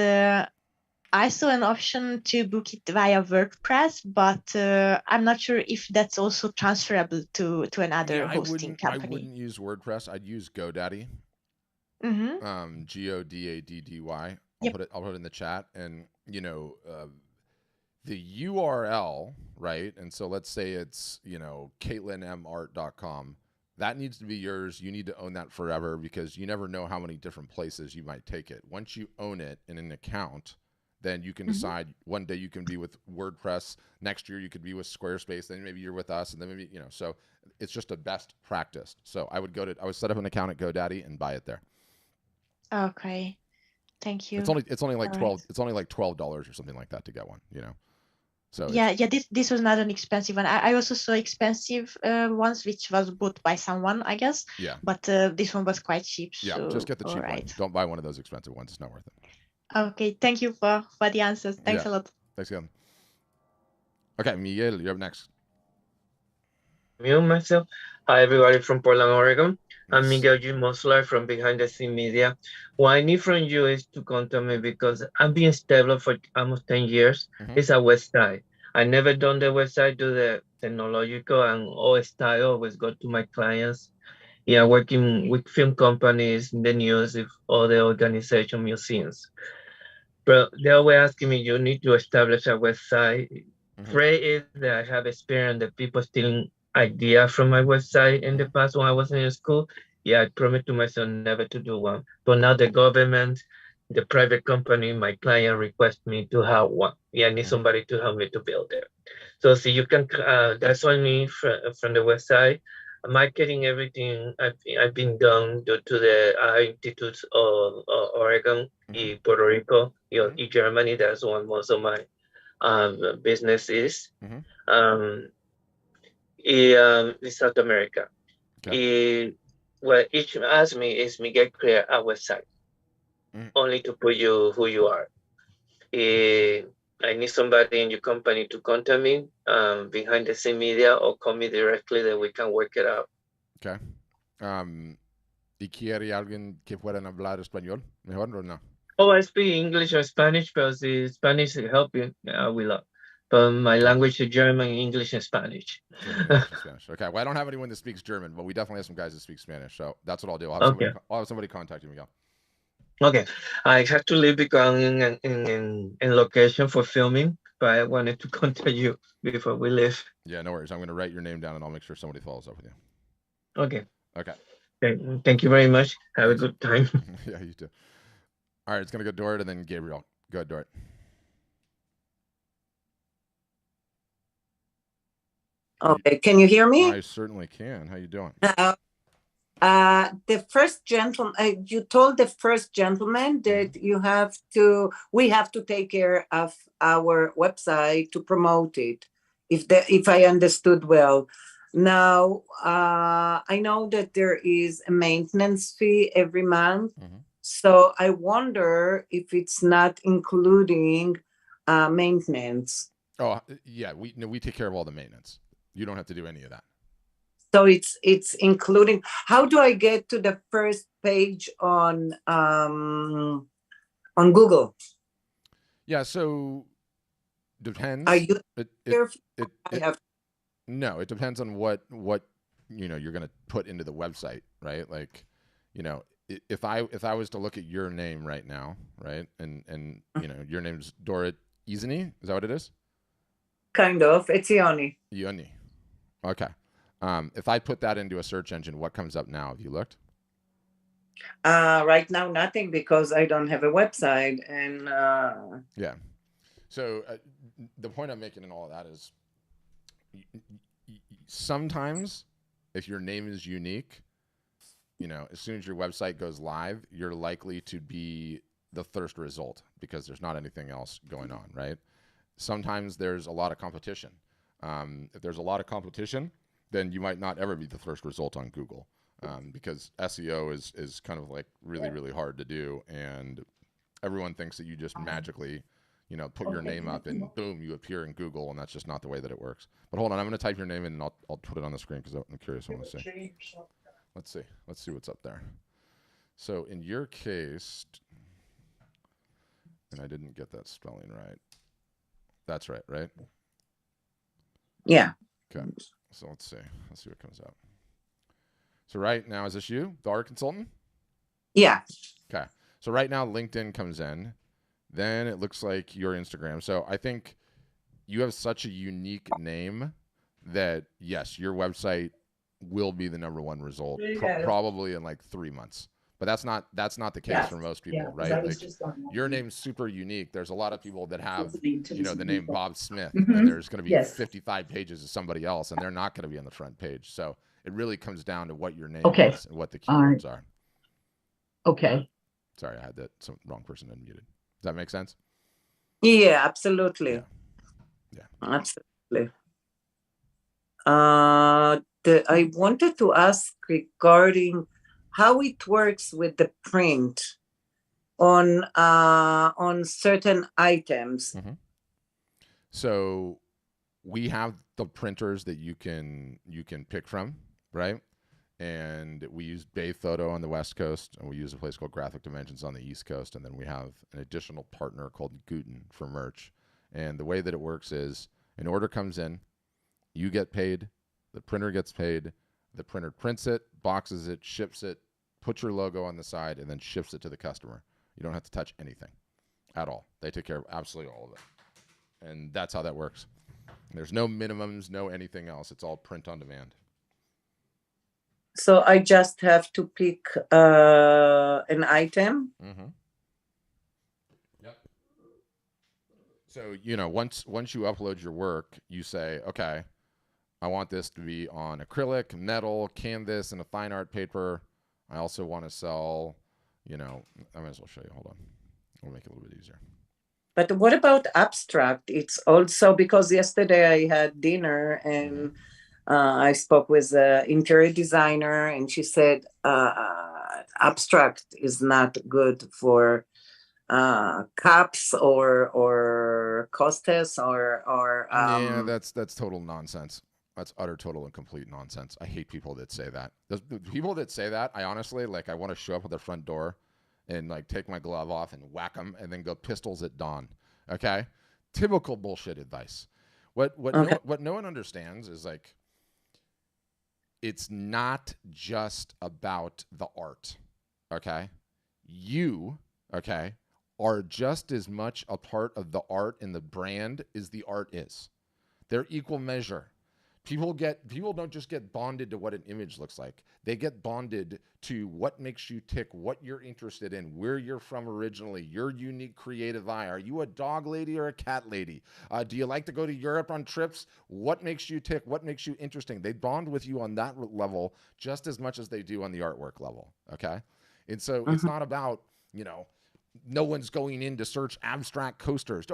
I saw an option to book it via WordPress, but I'm not sure if that's also transferable to another hosting company. I wouldn't use WordPress. I'd use GoDaddy. Mm-hmm. GoDaddy. Yep. I'll put it in the chat, and the URL, right? And so let's say it's CaitlinMArt.com. That needs to be yours. You need to own that forever because you never know how many different places you might take it. Once you own it in an account, then you can decide one day you can be with WordPress. Next year you could be with Squarespace. Then maybe you're with us, and then maybe so it's just a best practice. So I would set up an account at GoDaddy and buy it there. Okay, thank you. It's only like $12 or something like that to get one. So yeah, this was not an expensive one. I also saw expensive ones which was bought by someone, I guess. Yeah. But this one was quite cheap. Yeah, so, just get the cheap one. Don't buy one of those expensive ones. It's not worth it. Okay, thank you for the answers. Thanks a lot. Thanks again. Okay, Miguel, you're up next. Myself. Hi, everybody from Portland, Oregon. I'm Miguel G. Mosler from Behind the Scene Media. What I need from you is to contact me because I've been stable for almost 10 years. It's a website. I never done the website, do the technological and all style, always go to my clients. Yeah, working with film companies, in the news, with other organization, museums. But they always asking me, you need to establish a website. Afraid is that I have experience that people stealing idea from my website in the past when I was in school. Yeah, I promised to myself never to do one. But now the government, the private company, my client request me to have one. Yeah, I need somebody to help me to build it. So see, you can, that's what I need from the website. Marketing, everything I've been done due to the institutes of Oregon, Puerto Rico, in Germany. That's one most of my business is. South America. What each asked me is me get clear a website only to put you who you are. I need somebody in your company to contact me behind the scene media or call me directly that we can work it out. Okay. ¿Y quiere alguien que puedan hablar español mejor o no? Oh, I speak English or Spanish, but the Spanish help you. We love. But my language is German, English, and Spanish. German, English, and Spanish. Okay. Well, I don't have anyone that speaks German, but we definitely have some guys that speak Spanish. So that's what I'll do. I'll have somebody contact you, Miguel. Okay. I had to leave because in location for filming, but I wanted to contact you before we leave. Yeah, no worries. I'm going to write your name down, and I'll make sure somebody follows up with you. Okay. Okay. Thank you very much. Have a good time. Yeah, you too. All right, it's going to go Dorit and then Gabriel. Go ahead, Dorit. Okay, can you hear me? I certainly can. How you doing? The first gentleman, you told the first gentleman that we have to take care of our website to promote it, if I understood well. Now, I know that there is a maintenance fee every month. So I wonder if it's not including maintenance. Oh, yeah, we take care of all the maintenance. You don't have to do any of that. So it's including. How do I get to the first page on Google? Yeah, so depends. Are you No, it depends on what you're going to put into the website, right? Like, if I was to look at your name right now, right, and your name's Dorit Izini, is that what it is? Kind of. It's Ioni. Ioni. Okay. If I put that into a search engine, what comes up now? Have you looked? Right now, nothing, because I don't have a website. And yeah. So the point I'm making in all of that is sometimes if your name is unique, as soon as your website goes live, you're likely to be the first result because there's not anything else going on, right? Sometimes there's a lot of competition. If there's a lot of competition, then you might not ever be the first result on Google because SEO is kind of like really, really hard to do. And everyone thinks that you just magically, put your name up and boom, you appear in Google, and that's just not the way that it works. But hold on, I'm going to type your name in and I'll put it on the screen because I'm curious. I want to see. Let's see what's up there. So in your case, And I didn't get that spelling right. That's right, right? Yeah. Okay. So let's see. Let's see what comes up. So right now, is this you, the art consultant? Yeah. Okay. So right now, LinkedIn comes in. Then it looks like your Instagram. So I think you have such a unique name that, yes, your website will be the #1 result probably in like 3 months. But that's not the case for most people, right? Like your name's super unique. There's a lot of people that have, the name Bob Smith, and there's going to be 55 pages of somebody else, and they're not going to be on the front page. So it really comes down to what your name is and what the keywords are. Okay. Sorry, I had that wrong person unmuted. Does that make sense? Yeah, absolutely. Yeah. Absolutely. I wanted to ask regarding how it works with the print on certain items. Mm-hmm. So we have the printers that you can pick from, right? And we use Bay Photo on the West Coast, and we use a place called Graphic Dimensions on the East Coast, and then we have an additional partner called Guten for merch. And the way that it works is an order comes in, you get paid, the printer gets paid, the printer prints it, boxes it, ships it, puts your logo on the side, and then ships it to the customer. You don't have to touch anything at all. They take care of absolutely all of it. And that's how that works. There's no minimums, no anything else. It's all print on demand. So I just have to pick an item. Mm-hmm. Yep. So, once you upload your work, you say, okay, I want this to be on acrylic, metal, canvas, and a fine art paper. I also want to sell, I might as well show you. Hold on. We'll make it a little bit easier. But what about abstract? It's also because yesterday I had dinner and I spoke with an interior designer, and she said abstract is not good for cups or costes or yeah, that's total nonsense. That's utter, total, and complete nonsense. I hate people that say that. The people that say that, I honestly, I want to show up at their front door and, take my glove off and whack them and then go pistols at dawn. Okay? Typical bullshit advice. What no one understands is, it's not just about the art. Okay? You, okay, are just as much a part of the art and the brand as the art is. They're equal measure. People don't just get bonded to what an image looks like. They get bonded to what makes you tick, what you're interested in, where you're from originally, your unique creative eye. Are you a dog lady or a cat lady? Do you like to go to Europe on trips? What makes you tick? What makes you interesting? They bond with you on that level just as much as they do on the artwork level, okay? And so it's not about, no one's going in to search abstract coasters.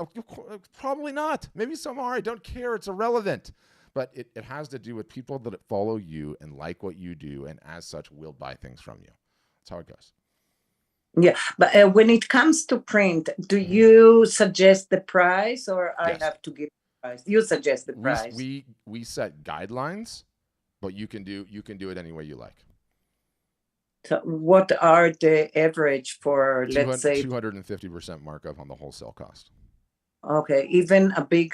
Probably not. Maybe some are. I don't care. It's irrelevant. But it has to do with people that follow you and like what you do, and as such will buy things from you. That's how it goes. Yeah, but when it comes to print, do you suggest the price, or I have to give the price? You suggest the price. We set guidelines, but you can do it any way you like. So what are the average for, let's say, 250% markup on the wholesale cost? Okay, even a big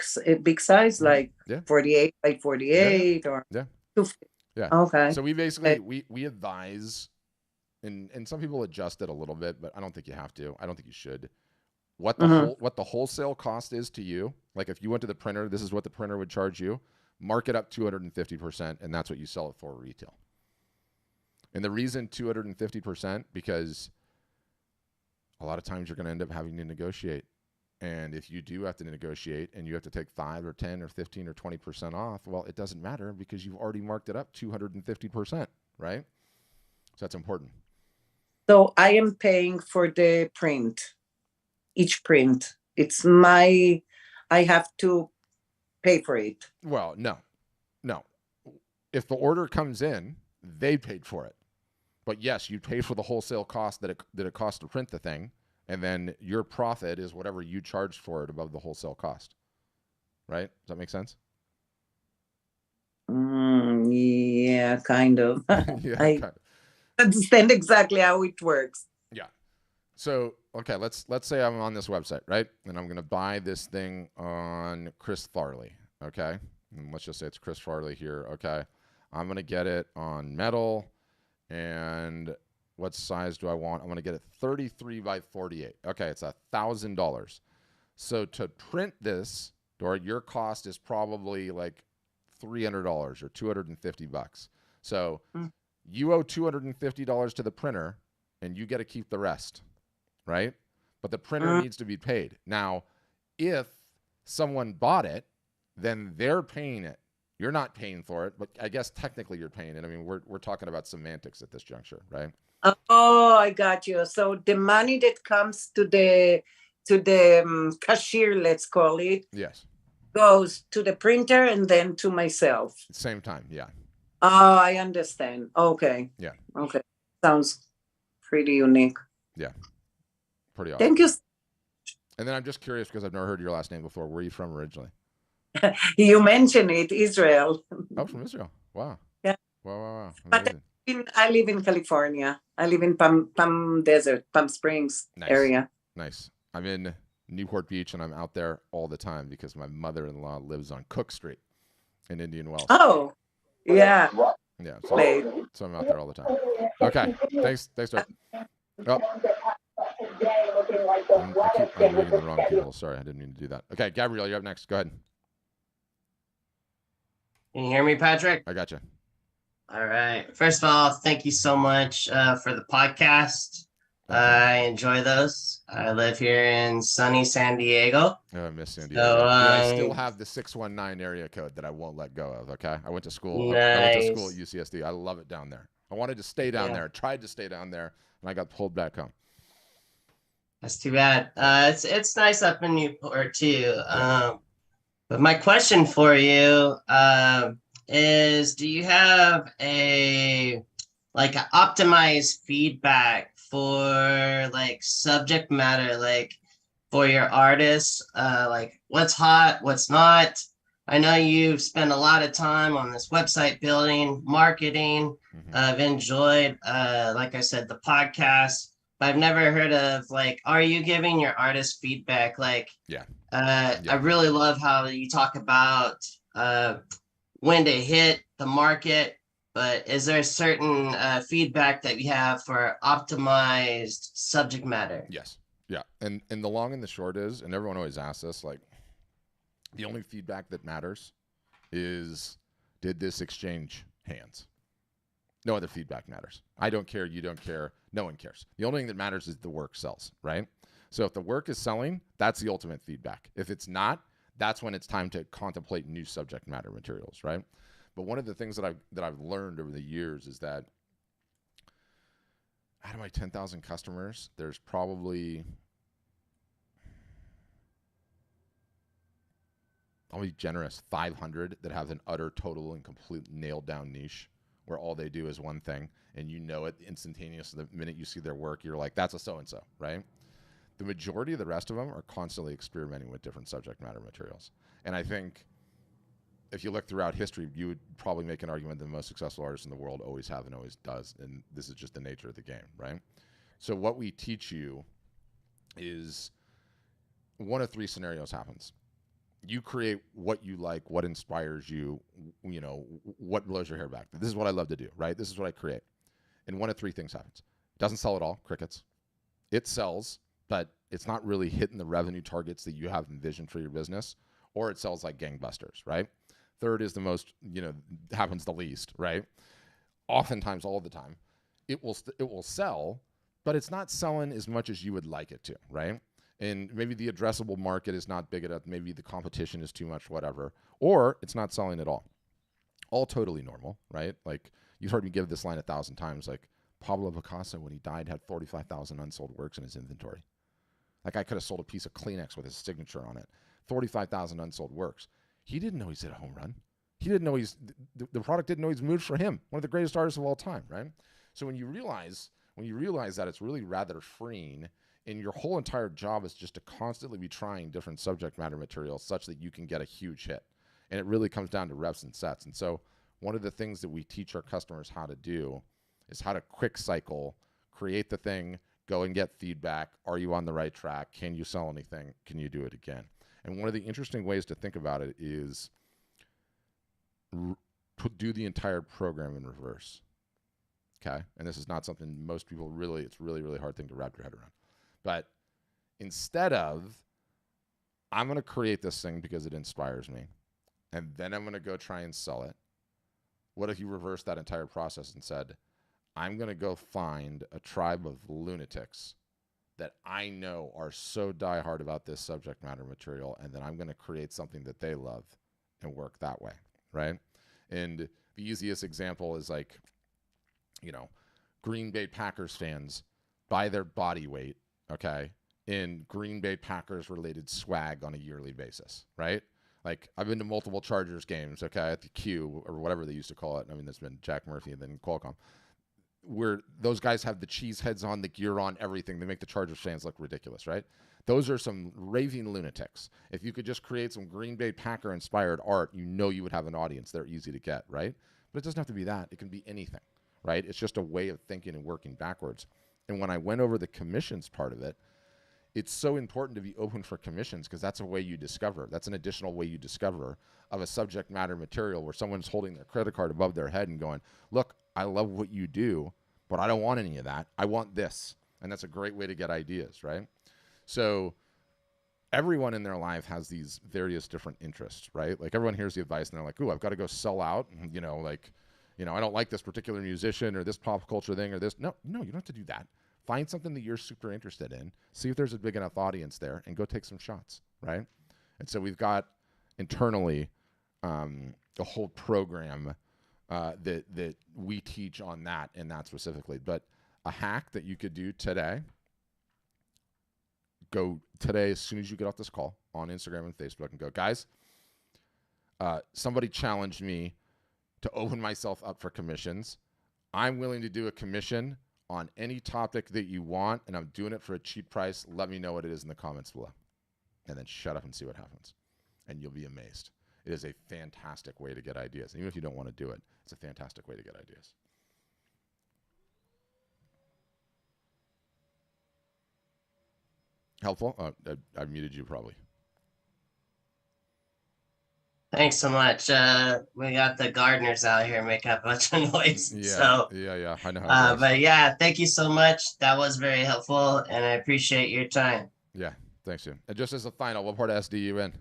size, like 48 by 48 or 250. Yeah. Okay. So we basically we advise, and some people adjust it a little bit, but I don't think you have to. I don't think you should. What the wholesale cost is to you, like if you went to the printer, this is what the printer would charge you. Mark it up 250%, and that's what you sell it for retail. And the reason 250%, because a lot of times you're going to end up having to negotiate. And if you do have to negotiate and you have to take 5 or 10 or 15 or 20% off, well, it doesn't matter because you've already marked it up 250%, right? So that's important. So I am paying for the print, each print. I have to pay for it. Well, no. If the order comes in, they paid for it. But yes, you pay for the wholesale cost that it costs to print the thing. And then your profit is whatever you charged for it above the wholesale cost. Right? Does that make sense? Yeah, kind of. Yeah, I understand exactly how it works. Yeah. So okay, let's say I'm on this website, right? And I'm going to buy this thing on Chris Farley, okay? And let's just say it's Chris Farley here, okay? I'm going to get it on metal, and what size do I want? I'm going to get it 33 by 48. Okay, it's $1,000. So to print this, Dora, your cost is probably like $300 or $250. So you owe $250 to the printer, and you get to keep the rest, right? But the printer needs to be paid. Now, if someone bought it, then they're paying it. You're not paying for it, but I guess technically you're paying it. I mean, we're talking about semantics at this juncture, right? Oh, I got you. So the money that comes to the cashier, let's call it, yes, goes to the printer and then to myself. Same time, yeah. Oh, I understand. Okay. Yeah. Okay. Sounds pretty unique. Yeah. Pretty awesome. Thank you. And then I'm just curious because I've never heard your last name before. Where are you from originally? You mentioned it, Israel. Oh, from Israel. Wow. Yeah. Wow. But I live in California. I live in Palm Desert, Palm Springs area. Nice. I'm in Newport Beach, and I'm out there all the time because my mother-in-law lives on Cook Street in Indian Wells. Oh, yeah. Yeah. So I'm out there all the time. Okay. Thanks, Doug. Oh. I'm reading the wrong people. Sorry, I didn't mean to do that. Okay, Gabrielle, you're up next. Go ahead. Can you hear me, Patrick? I got you. All right. First of all, thank you so much for the podcast. I enjoy those. I live here in sunny San Diego. Oh, I miss San Diego. So, I still have the 619 area code that I won't let go of, okay? I went to school. Nice. I went to school at UCSD. I love it down there. I wanted to stay down there. Tried to stay down there, and I got pulled back home. That's too bad. It's nice up in Newport, too. But my question for you is, do you have an optimized feedback for like subject matter, like for your artists, like what's hot, what's not? I know you've spent a lot of time on this website building, marketing. I've enjoyed, like I said, the podcast, but I've never heard of like, are you giving your artists feedback? Like, I really love how you talk about when to hit the market. But is there a certain feedback that we have for optimized subject matter? Yes. Yeah. And the long and the short is, and everyone always asks us, like, the only feedback that matters is, did this exchange hands? No other feedback matters. I don't care. You don't care. No one cares. The only thing that matters is the work sells, right? So if the work is selling, that's the ultimate feedback. If it's not, that's when it's time to contemplate new subject matter materials, right? But one of the things that I've learned over the years is that out of my 10,000 customers, there's probably, I'll be generous, 500 that have an utter, total, and complete nailed down niche where all they do is one thing, and you know it instantaneously. The minute you see their work, you're like, that's a so-and-so, right? The majority of the rest of them are constantly experimenting with different subject matter materials. And I think if you look throughout history, you would probably make an argument that the most successful artists in the world always have and always does. And this is just the nature of the game, right? So what we teach you is one of three scenarios happens. You create what you like, what inspires you, you know, what blows your hair back. This is what I love to do, right? This is what I create. And one of three things happens. It doesn't sell at all, crickets. It sells, but it's not really hitting the revenue targets that you have envisioned for your business, or it sells like gangbusters, right? Third is the most, happens the least, right? Oftentimes, all the time, it will sell, but it's not selling as much as you would like it to, right? And maybe the addressable market is not big enough. Maybe the competition is too much, whatever. Or it's not selling at all. All totally normal, right? Like, you've heard me give this line 1,000 times. Like, Pablo Picasso, when he died, had 45,000 unsold works in his inventory. Like, I could have sold a piece of Kleenex with his signature on it. 45,000 unsold works. He didn't know he's hit a home run. He didn't know the product didn't know he's moved for him. One of the greatest artists of all time, right? So when you realize that it's really rather freeing, and your whole entire job is just to constantly be trying different subject matter materials such that you can get a huge hit. And it really comes down to reps and sets. And so one of the things that we teach our customers how to do is how to quick cycle, create the thing, Go and get feedback. Are you on the right track? Can you sell anything? Can you do it again? And one of the interesting ways to think about it is do the entire program in reverse. Okay? And this is not something most people really, it's really, really hard thing to wrap your head around. But instead of, I'm going to create this thing because it inspires me, and then I'm going to go try and sell it. What if you reversed that entire process and said, I'm going to go find a tribe of lunatics that I know are so diehard about this subject matter material, and then I'm going to create something that they love and work that way, right? And the easiest example is like, you know, Green Bay Packers fans buy their body weight, okay, in Green Bay Packers related swag on a yearly basis, right? Like, I've been to multiple Chargers games, okay, at the Q or whatever they used to call it. I mean, there's been Jack Murphy and then Qualcomm, where those guys have the cheese heads on, the gear on, everything. They make the Chargers fans look ridiculous, right? Those are some raving lunatics. If you could just create some Green Bay Packer inspired art, you know you would have an audience. They're easy to get, right? But it doesn't have to be that. It can be anything, right? It's just a way of thinking and working backwards. And when I went over the commissions part of it, it's so important to be open for commissions because that's a way you discover. That's an additional way you discover of a subject matter material where someone's holding their credit card above their head and going, look, I love what you do, but I don't want any of that. I want this. And that's a great way to get ideas, right? So everyone in their life has these various different interests, right? Like everyone hears the advice and they're like, ooh, I've got to go sell out. And, you know, like, you know, I don't like this particular musician or this pop culture thing or this. No, you don't have to do that. Find something that you're super interested in, see if there's a big enough audience there, and go take some shots, right? And so we've got internally a whole program that we teach on that and that specifically. But a hack that you could do today, go today as soon as you get off this call on Instagram and Facebook and go, guys, somebody challenged me to open myself up for commissions. I'm willing to do a commission on any topic that you want, and I'm doing it for a cheap price. Let me know what it is in the comments below. And then shut up and see what happens. And you'll be amazed. It is a fantastic way to get ideas. Even if you don't want to do it, it's a fantastic way to get ideas. Helpful? I muted you probably. Thanks so much. We got the gardeners out here making a bunch of noise. Yeah, so, yeah. I know how it goes. But yeah, thank you so much. That was very helpful, and I appreciate your time. Yeah, thanks, Jim. And just as a final, what part of SD you in?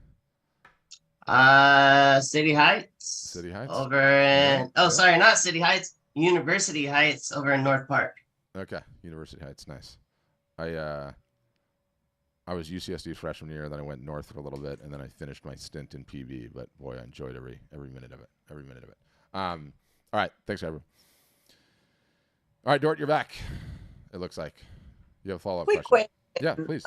City Heights. City Heights? Over in, sorry, not City Heights. University Heights over in North Park. Okay, University Heights, nice. I was UCSD freshman year, then I went north for a little bit, and then I finished my stint in PB. But boy, I enjoyed every minute of it. All right, thanks, everyone. All right, Dort, you're back. It looks like you have a follow-up question. Yeah, please.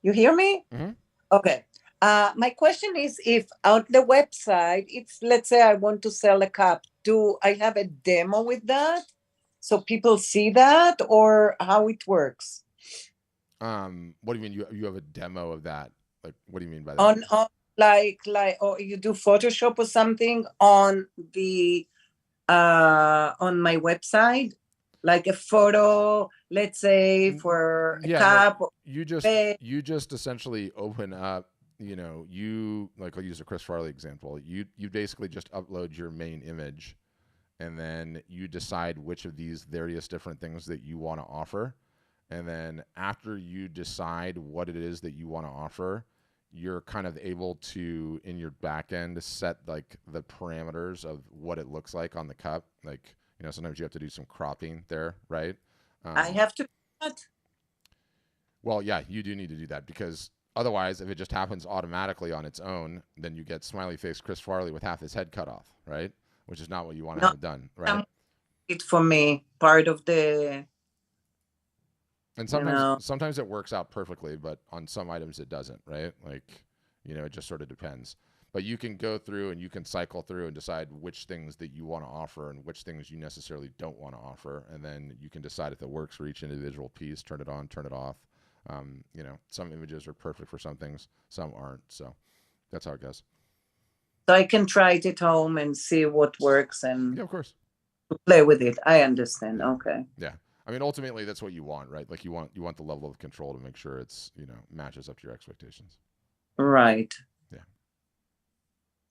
You hear me? Mm-hmm. Okay. My question is, if on the website, it's, let's say I want to sell a cup, do I have a demo with that so people see that, or how it works? What do you mean you have a demo of that? Like, what do you mean by that? On like or you do Photoshop or something on the on my website, like a photo, let's say for a cup. No, you just essentially open up, you know, you like, I'll use a Chris Farley example. You basically just upload your main image, and then you decide which of these various different things that you want to offer. And then after you decide what it is that you want to offer, you're kind of able to, in your back end, set like the parameters of what it looks like on the cup. Like, you know, sometimes you have to do some cropping there, right? I have to do that? Well, yeah, you do need to do that, because otherwise, if it just happens automatically on its own, then you get smiley face Chris Farley with half his head cut off, right? Which is not what you want to have done, right? It's for me, part of the... And sometimes it works out perfectly, but on some items it doesn't, right? Like, you know, it just sort of depends. But you can go through and you can cycle through and decide which things that you want to offer and which things you necessarily don't want to offer. And then you can decide if it works for each individual piece, turn it on, turn it off. You know, some images are perfect for some things, some aren't. So that's how it goes. So I can try it at home and see what works and yeah, of course, play with it. I understand. Okay. Yeah. I mean, ultimately, that's what you want, right? Like you want the level of control to make sure it's, you know, matches up to your expectations. Right. Yeah.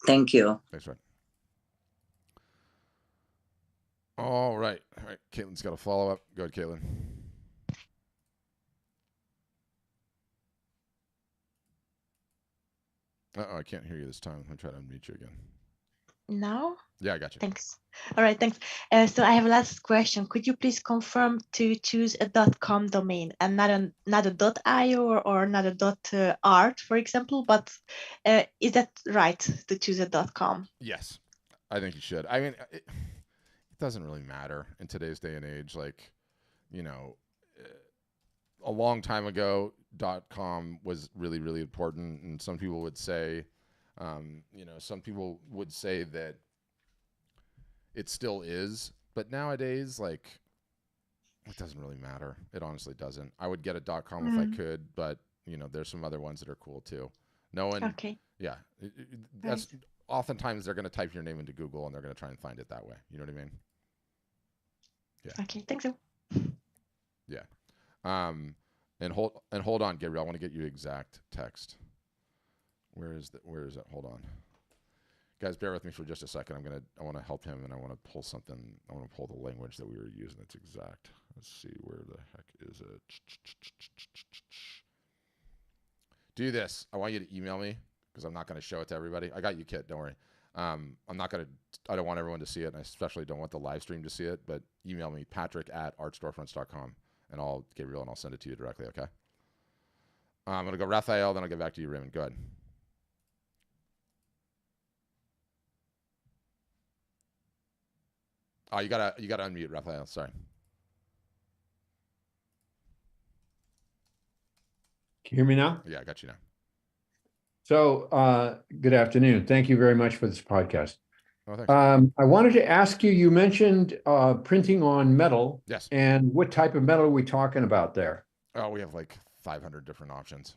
Thank you. Thanks, Fred. All right. Caitlin's got a follow up. Go ahead, Caitlin. I can't hear you this time. I'm trying to unmute you again. Now? Yeah, I got you. Thanks. All right, thanks. So I have a last question. Could you please confirm to choose a .com domain and not a .io or not a .art, for example? But is that right to choose a .com? Yes, I think you should. I mean, it doesn't really matter in today's day and age. Like, you know, a long time ago, .com was really, really important, and some people would say, some people would say that it still is, but nowadays, like, it doesn't really matter. It honestly doesn't. I would get a .com if I could, but you know, there's some other ones that are cool too. No one. Okay. Yeah, that's oftentimes they're going to type your name into Google and they're going to try and find it that way. You know what I mean? Yeah. Okay. Thanks. You. Yeah. And hold on, Gabriel. I want to get you exact text. Where is it? Hold on. Guys, bear with me for just a second. I want to help him, and I want to pull something. I want to pull the language that we were using. It's exact. Let's see, where the heck is it? Do this. I want you to email me because I'm not going to show it to everybody. I got you, Kit. Don't worry. I don't want everyone to see it, and I especially don't want the live stream to see it. But email me, patrick@artstorefronts.com, and I'll send it to you directly. Okay. I'm gonna go Raphael, then I'll get back to you, Raymond. Go ahead. Oh, you gotta unmute, Raphael. Sorry. Can you hear me now? Yeah, I got you now. So, good afternoon. Thank you very much for this podcast. Oh, thanks. I wanted to ask you, you mentioned printing on metal. Yes. And what type of metal are we talking about there? Oh, we have like 500 different options.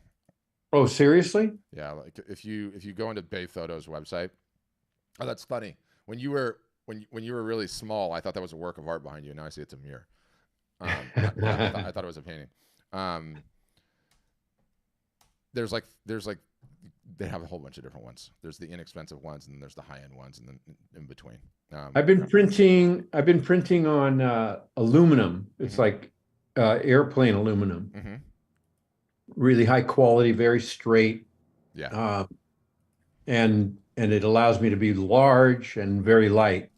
Oh, seriously? Yeah, like if you go into Bay Photo's website. Oh, that's funny. When you were really small, I thought that was a work of art behind you. Now I see it's a mirror. I thought it was a painting. There's like they have a whole bunch of different ones. There's the inexpensive ones, and then there's the high-end ones, and then in between. I've been printing on aluminum. It's like airplane aluminum. Mm-hmm. Really high quality, very straight. Yeah. And it allows me to be large and very light.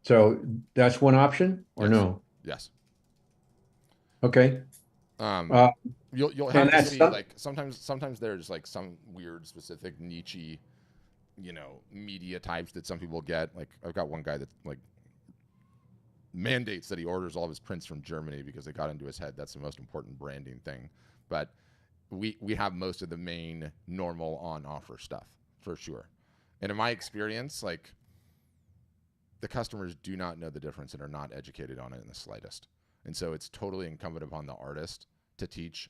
So that's one option, or yes. no? Yes. Okay. You'll have to see like sometimes there's like some weird specific niche, media types that some people get. Like I've got one guy that like mandates that he orders all of his prints from Germany because they got into his head that's the most important branding thing. But we have most of the main normal on offer stuff for sure. And in my experience, like the customers do not know the difference and are not educated on it in the slightest. And so it's totally incumbent upon the artist to teach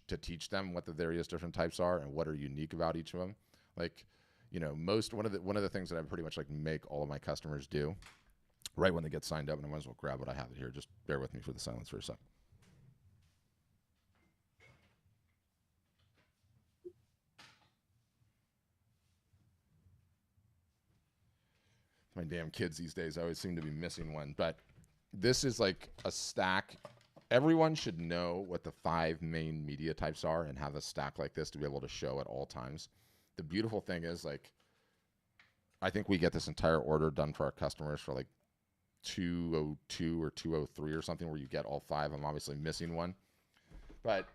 them what the various different types are and what are unique about each of them. Like, one of the things that I pretty much like make all of my customers do right when they get signed up, and I might as well grab what I have here. Just bear with me for the silence for a sec. My damn kids these days, I always seem to be missing one. But this is like a stack. Everyone should know what the 5 main media types are and have a stack like this to be able to show at all times. The beautiful thing is, like, I think we get this entire order done for our customers for like $202 or $203 or something, where you get all 5. I'm obviously missing one. But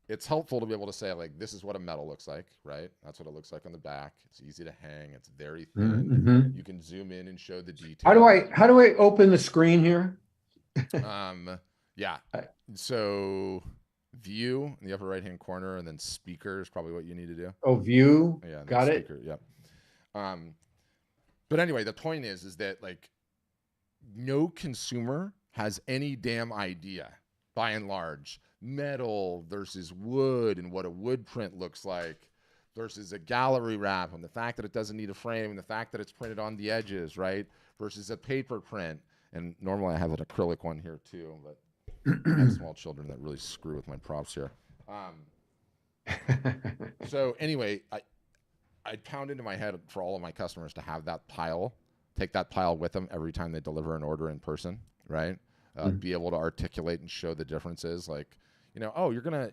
it's helpful to be able to say, like, this is what a metal looks like, right? That's what it looks like on the back. It's easy to hang. It's very thin. Mm-hmm. You can zoom in and show the details. How do I open the screen here? Yeah. So view in the upper right-hand corner, and then speaker is probably what you need to do. Oh, view. Yeah. Got it. Speaker, yep. But anyway, the point is that like no consumer has any damn idea, by and large, metal versus wood and what a wood print looks like versus a gallery wrap, and the fact that it doesn't need a frame, and the fact that it's printed on the edges, right? Versus a paper print. And normally I have an acrylic one here too, but I have small children that really screw with my props here. So anyway, I pound into my head for all of my customers to have that pile, take that pile with them every time they deliver an order in person, right? Be able to articulate and show the differences. Like, you know, oh, you're gonna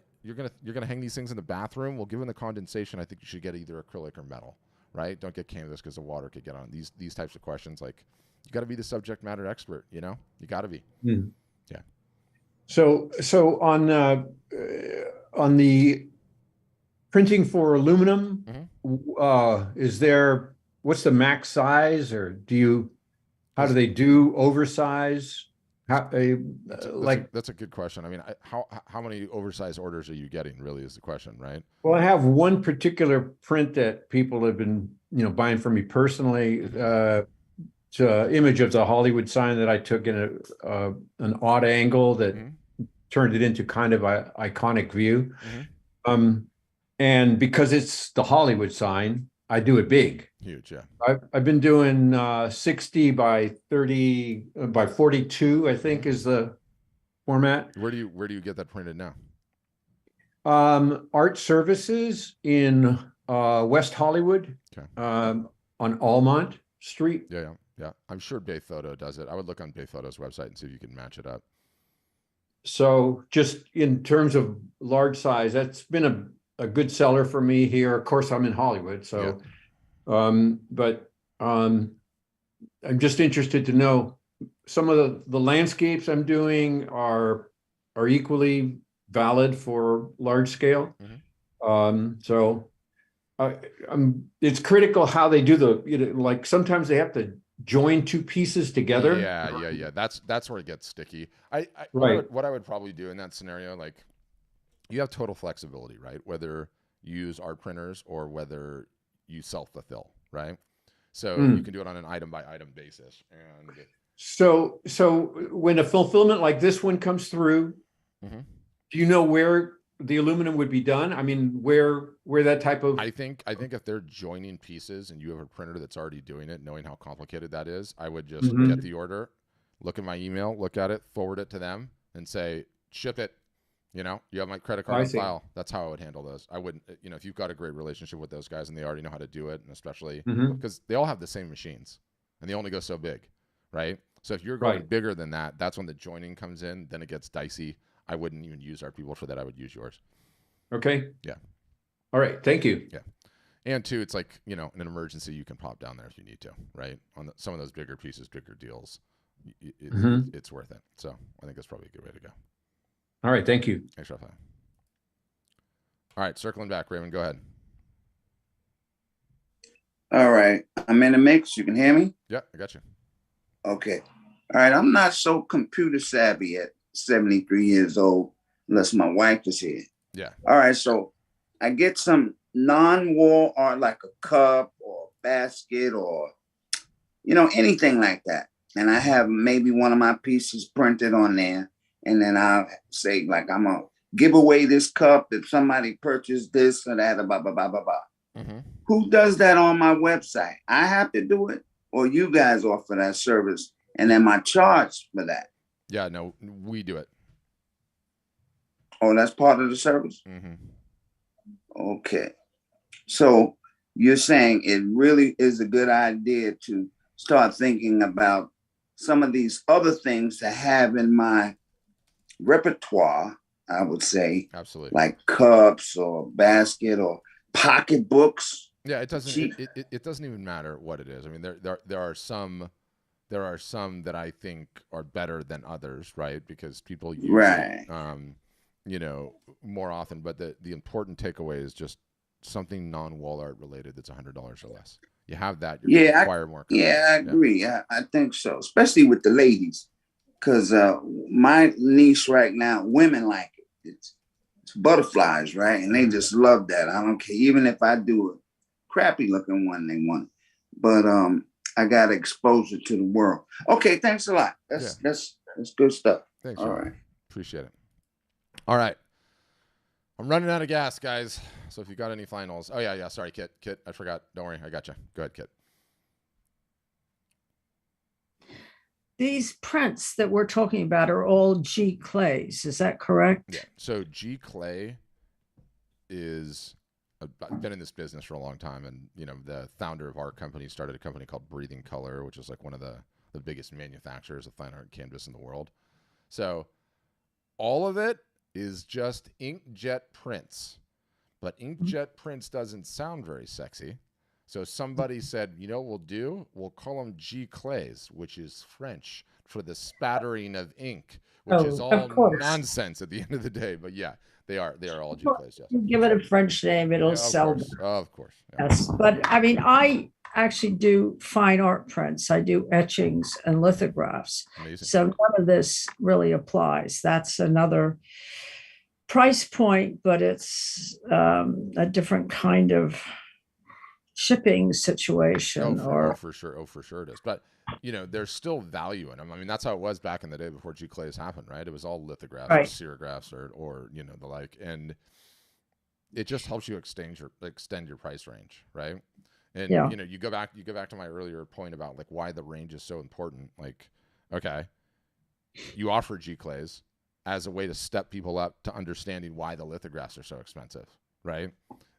hang these things in the bathroom. Well, given the condensation, I think you should get either acrylic or metal, right? Don't get canvas because the water could get on. These types of questions, like, you got to be the subject matter expert. You know, you got to be. Mm. Yeah. So on the printing for aluminum, is there, what's the max size, or how do they do oversize? How, that's a good question. I mean, how many oversized orders are you getting? Really, is the question, right? Well, I have one particular print that people have been, buying from me personally. It's an image of the Hollywood sign that I took in an odd angle that turned it into kind of an iconic view. And because it's the Hollywood sign, I do it big. Huge, yeah. I've been doing 60 by 30 by 42, I think, is the format. Where do you get that printed now? Art Services in West Hollywood, on Almont Street. Yeah. I'm sure Bay Photo does it. I would look on Bay Photo's website and see if you can match it up. So just in terms of large size, that's been a good seller for me here. Of course, I'm in Hollywood, so but I'm just interested to know some of the landscapes I'm doing are equally valid for large scale. So it's critical how they do like sometimes they have to join two pieces together. Yeah. That's where it gets sticky. What I would probably do in that scenario, like, you have total flexibility, right? Whether you use art printers or whether you self-fulfill, right? So you can do it on an item by item basis. And so when a fulfillment like this one comes through, do you know where the aluminum would be done? I mean, where that type of... I think if they're joining pieces and you have a printer that's already doing it, knowing how complicated that is, I would just get the order, look at my email, look at it, forward it to them, and say, ship it. You have my credit card on file. That's how I would handle those. I wouldn't, if you've got a great relationship with those guys and they already know how to do it, and especially because they all have the same machines and they only go so big, right? So if you're going bigger than that, that's when the joining comes in. Then it gets dicey. I wouldn't even use our people for that. I would use yours. Okay. Yeah. All right. Thank you. Yeah. And two, it's like, in an emergency, you can pop down there if you need to, right? On some of those bigger pieces, bigger deals, it's worth it. So I think that's probably a good way to go. All right. Thank you. Thanks, Raphael. All right. Circling back, Raymond, go ahead. All right. I'm in the mix. You can hear me? Yeah, I got you. Okay. All right. I'm not so computer savvy at 73 years old, unless my wife is here. Yeah. All right. So I get some non-wall art, like a cup or a basket or, anything like that. And I have maybe one of my pieces printed on there. And then I'll say, like, I'm going to give away this cup if somebody purchased this or that, blah, blah, blah, blah, blah. Who does that on my website? I have to do it, or you guys offer that service? And then my charge for that? Yeah, no, we do it. Oh, that's part of the service? Okay. So you're saying it really is a good idea to start thinking about some of these other things to have in my repertoire, I would say. Absolutely. Like cups or basket or pocketbooks. Yeah, it doesn't. It doesn't even matter what it is. I mean, there are some that I think are better than others, right? Because people use it, more often. But the important takeaway is just something non-wall art related that's $100 or less. You have that, you're gonna acquire more. Yeah, I agree. I think so, especially with the ladies, because my niche right now, women like it. It's butterflies, right? And they just love that. I don't care, even if I do a crappy looking one, they want it. But I got exposure to the world. Okay, thanks a lot. That's good stuff. Thanks. All right. Appreciate it. All right. I'm running out of gas, guys. So if you got any finals. Oh, yeah. Sorry, Kit. I forgot. Don't worry. I got you. Go ahead, Kit. these prints that we're talking about are all G clays. Is that correct? Yeah. So G clay is, I've been in this business for a long time, and the founder of our company started a company called Breathing Color, which is like one of the biggest manufacturers of fine art canvas in the world. So all of it is just inkjet prints, but inkjet prints doesn't sound very sexy. So somebody said, we'll call them G clays, which is French for the spattering of ink, which is all nonsense at the end of the day. But yeah, they are all G clays. Yes. You give it a French name, it'll sell. Of course. Yeah. Yes, but I mean, I actually do fine art prints. I do etchings and lithographs. Amazing. So none of this really applies. That's another price point, but it's a different kind of shipping situation. For sure it is. But there's still value in them. I mean, that's how it was back in the day before G clays happened, right? It was all lithographs or serigraphs or the like, and it just helps you extend your price range, right? And you go back to my earlier point about like why the range is so important. Like, okay, you offer G clays as a way to step people up to understanding why the lithographs are so expensive, right?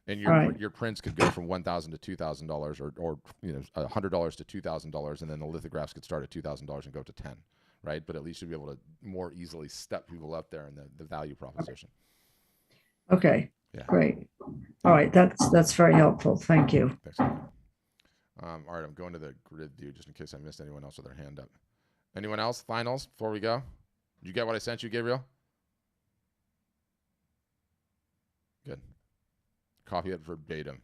And your prints could go from $1,000 to $2,000 or $100 to $2,000, and then the lithographs could start at $2,000 and go to $10,000, right? But at least you'll be able to more easily step people up there in the value proposition. Okay. Yeah. Great. All right. That's very helpful. Thank you. Thanks. All right. I'm going to the grid view just in case I missed anyone else with their hand up. Anyone else? Finals before we go? Did you get what I sent you, Gabriel? Good. Copy it verbatim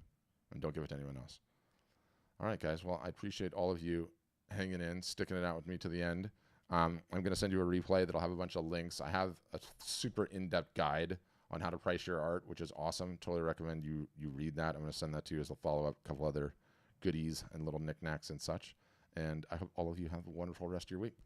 and don't give it to anyone else. All right, guys. Well, I appreciate all of you hanging in, sticking it out with me to the end. I'm going to send you a replay that'll have a bunch of links. I have a super in-depth guide on how to price your art, which is awesome. Totally recommend you read that. I'm going to send that to you as a follow-up, a couple other goodies and little knickknacks and such. And I hope all of you have a wonderful rest of your week.